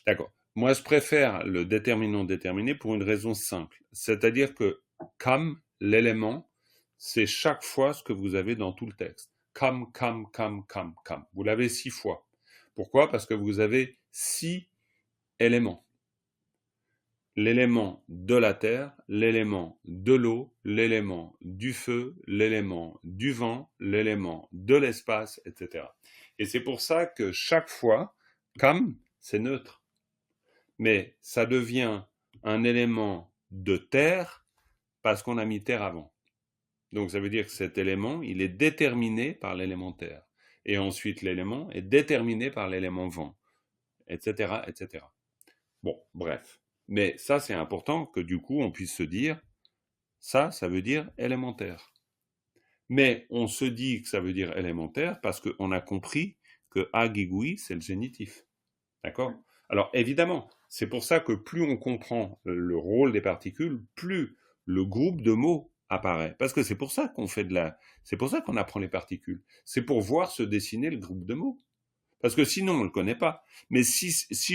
D'accord. Moi, je préfère le déterminant déterminé pour une raison simple. C'est-à-dire que kam, l'élément, c'est chaque fois ce que vous avez dans tout le texte. Kam, kam, kam, kam, kam. Vous l'avez 6 fois. Pourquoi? Parce que vous avez 6 éléments. L'élément de la terre, l'élément de l'eau, l'élément du feu, l'élément du vent, l'élément de l'espace, etc. Et c'est pour ça que chaque fois, kam, c'est neutre. Mais ça devient un élément de terre parce qu'on a mis terre avant. Donc ça veut dire que cet élément, il est déterminé par l'élément terre. Et ensuite, l'élément est déterminé par l'élément vent, etc., etc. Bon, bref. Mais ça, c'est important que du coup, on puisse se dire, ça veut dire élémentaire. Mais on se dit que ça veut dire élémentaire parce qu'on a compris que agigui, c'est le génitif. D'accord? Alors, évidemment, c'est pour ça que plus on comprend le rôle des particules, plus le groupe de mots apparaît. Parce que c'est pour ça qu'on c'est pour ça qu'on apprend les particules. C'est pour voir se dessiner le groupe de mots. Parce que sinon, on ne le connaît pas. Mais si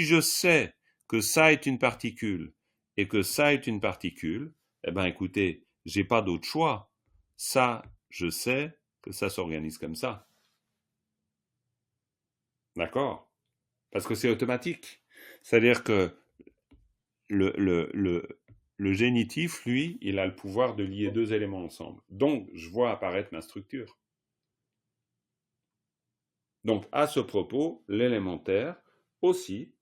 je sais que ça est une particule et que ça est une particule, eh ben, écoutez, j'ai pas d'autre choix. Ça, je sais que ça s'organise comme ça. D'accord? Parce que c'est automatique. C'est-à-dire que le génitif, lui, il a le pouvoir de lier deux éléments ensemble. Donc, je vois apparaître ma structure. Donc, à ce propos, l'élémentaire aussi,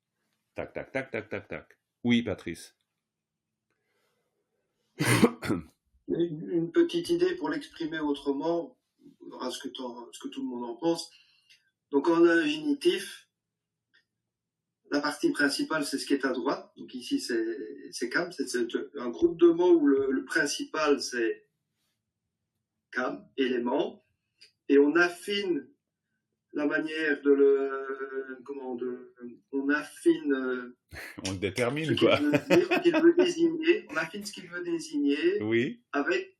tac, tac, tac, tac, tac, tac. Oui, Patrice. Une petite idée pour l'exprimer autrement, on verra ce que tout le monde en pense. Donc, quand on a un génitif, la partie principale, c'est ce qui est à droite. Donc ici, c'est kam. C'est un groupe de mots où le principal, c'est kam, élément. Et on affine la manière de on affine. On le détermine, quoi. Qu'il veut désigner. On affine ce qu'il veut désigner. Oui. Avec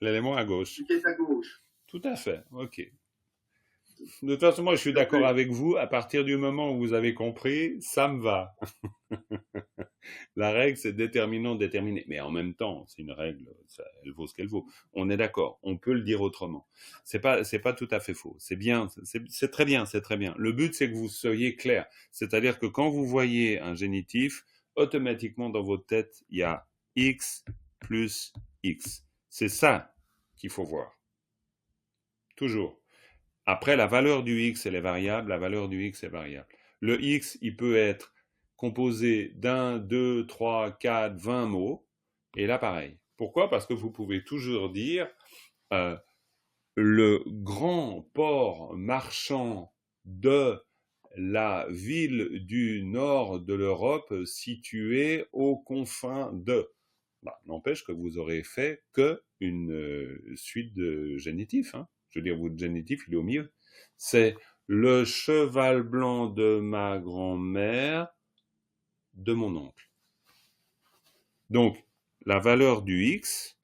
l'élément à gauche. Ce qui est à gauche. Tout à fait. Ok. De toute façon, moi, je suis d'accord avec vous. À partir du moment où vous avez compris, ça me va. La règle, c'est déterminant, déterminé. Mais en même temps, c'est une règle, elle vaut ce qu'elle vaut. On est d'accord. On peut le dire autrement. C'est pas tout à fait faux. C'est bien. C'est très bien. C'est très bien. Le but, c'est que vous soyez clair. C'est-à-dire que quand vous voyez un génitif, automatiquement, dans votre tête, il y a X plus X. C'est ça qu'il faut voir. Toujours. Après, la valeur du X, elle est variable. La valeur du X est variable. Le X, il peut être composé d'1, 2, 3, 4, 20 mots. Et là, pareil. Pourquoi? Parce que vous pouvez toujours dire le grand port marchand de la ville du nord de l'Europe située aux confins de. Bah, n'empêche que vous aurez fait que une suite de génitifs. Hein. Je veux dire, votre génitif, il est au milieu. C'est le cheval blanc de ma grand-mère, de mon oncle. Donc, la valeur du X,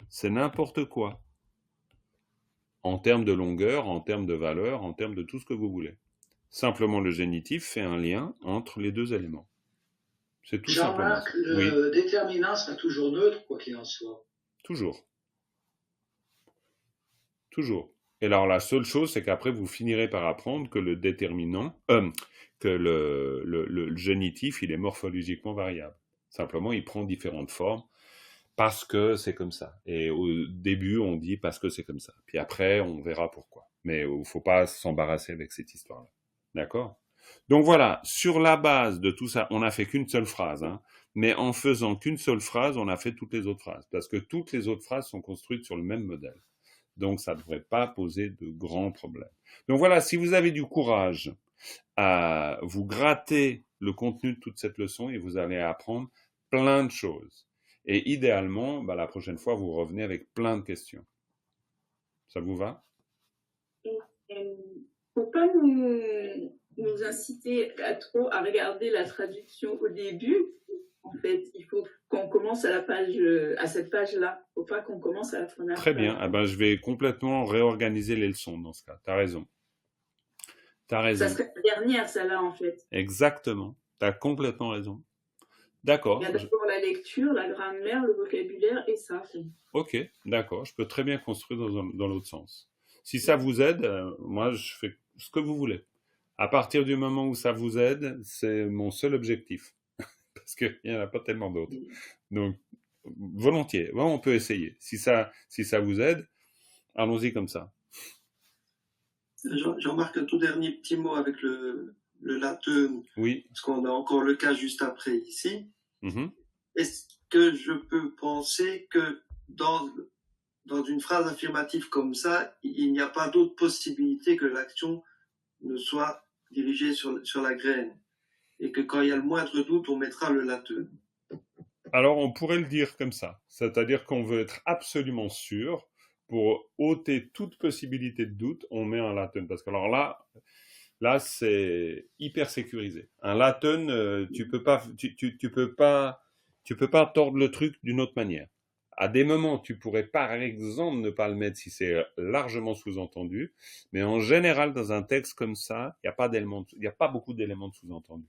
c'est n'importe quoi. En termes de longueur, en termes de valeur, en termes de tout ce que vous voulez. Simplement, le génitif fait un lien entre les deux éléments. C'est tout simplement. Jean-Marc, le déterminant sera toujours neutre, quoi qu'il en soit. Toujours. Toujours. Et alors, la seule chose, c'est qu'après, vous finirez par apprendre que le déterminant, que le génitif, il est morphologiquement variable. Simplement, il prend différentes formes parce que c'est comme ça. Et au début, on dit parce que c'est comme ça. Puis après, on verra pourquoi. Mais il ne faut pas s'embarrasser avec cette histoire-là. D'accord ? Donc voilà, sur la base de tout ça, on n'a fait qu'une seule phrase. Hein, mais en faisant qu'une seule phrase, on a fait toutes les autres phrases. Parce que toutes les autres phrases sont construites sur le même modèle. Donc, ça ne devrait pas poser de grands problèmes. Donc voilà, si vous avez du courage à vous gratter le contenu de toute cette leçon et vous allez apprendre plein de choses. Et idéalement, la prochaine fois, vous revenez avec plein de questions. Ça vous va? Il ne faut pas nous inciter à regarder la traduction au début. En fait, il faut qu'on commence à cette page-là. Il ne faut pas qu'on commence à la première page. Très bien. Ah ben, je vais complètement réorganiser les leçons dans ce cas. Tu as raison. Ça serait la dernière, celle-là, en fait. Exactement. Tu as complètement raison. D'accord. Il y a d'abord la lecture, la grammaire, le vocabulaire et ça. Ok, d'accord. Je peux très bien construire dans l'autre sens. Si ça vous aide, moi, je fais ce que vous voulez. À partir du moment où ça vous aide, c'est mon seul objectif. Parce qu'il n'y en a pas tellement d'autres. Donc, volontiers. Ouais, on peut essayer. Si ça vous aide, allons-y comme ça. J'en marque un tout dernier petit mot avec le latin. Oui. Parce qu'on a encore le cas juste après ici. Mm-hmm. Est-ce que je peux penser que dans une phrase affirmative comme ça, il n'y a pas d'autre possibilité que l'action ne soit dirigée sur la graine? Et que quand il y a le moindre doute, on mettra le latin. Alors, on pourrait le dire comme ça. C'est-à-dire qu'on veut être absolument sûr. Pour ôter toute possibilité de doute, on met un latin. Parce que alors là, c'est hyper sécurisé. Un latin, tu peux pas tordre le truc d'une autre manière. À des moments, tu pourrais par exemple ne pas le mettre si c'est largement sous-entendu. Mais en général, dans un texte comme ça, il n'y a pas beaucoup d'éléments de sous-entendu.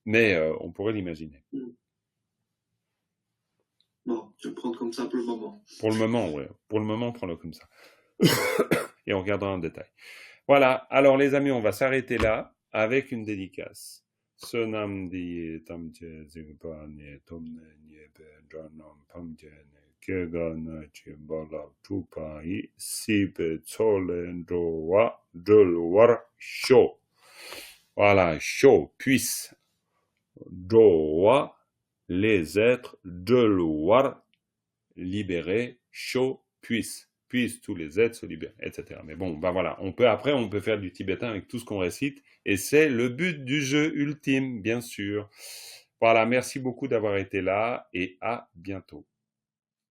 Mais on pourrait l'imaginer. Bon, je vais prendre comme ça pour le moment. Pour le moment, oui. Pour le moment, prends-le comme ça. Et on regardera en détail. Voilà. Alors, les amis, on va s'arrêter là avec une dédicace. Sonam di tamche zigpane tomne niebe janam pamjene kegana chimbala tupai sipe tsole drowa dolwar sho. Voilà, sho, puisse. Drowa, les êtres de loi libérés, chaud, puissent tous les êtres se libérer, etc. Mais bon, voilà, on peut faire du tibétain avec tout ce qu'on récite, et c'est le but du jeu ultime, bien sûr. Voilà, merci beaucoup d'avoir été là, et à bientôt.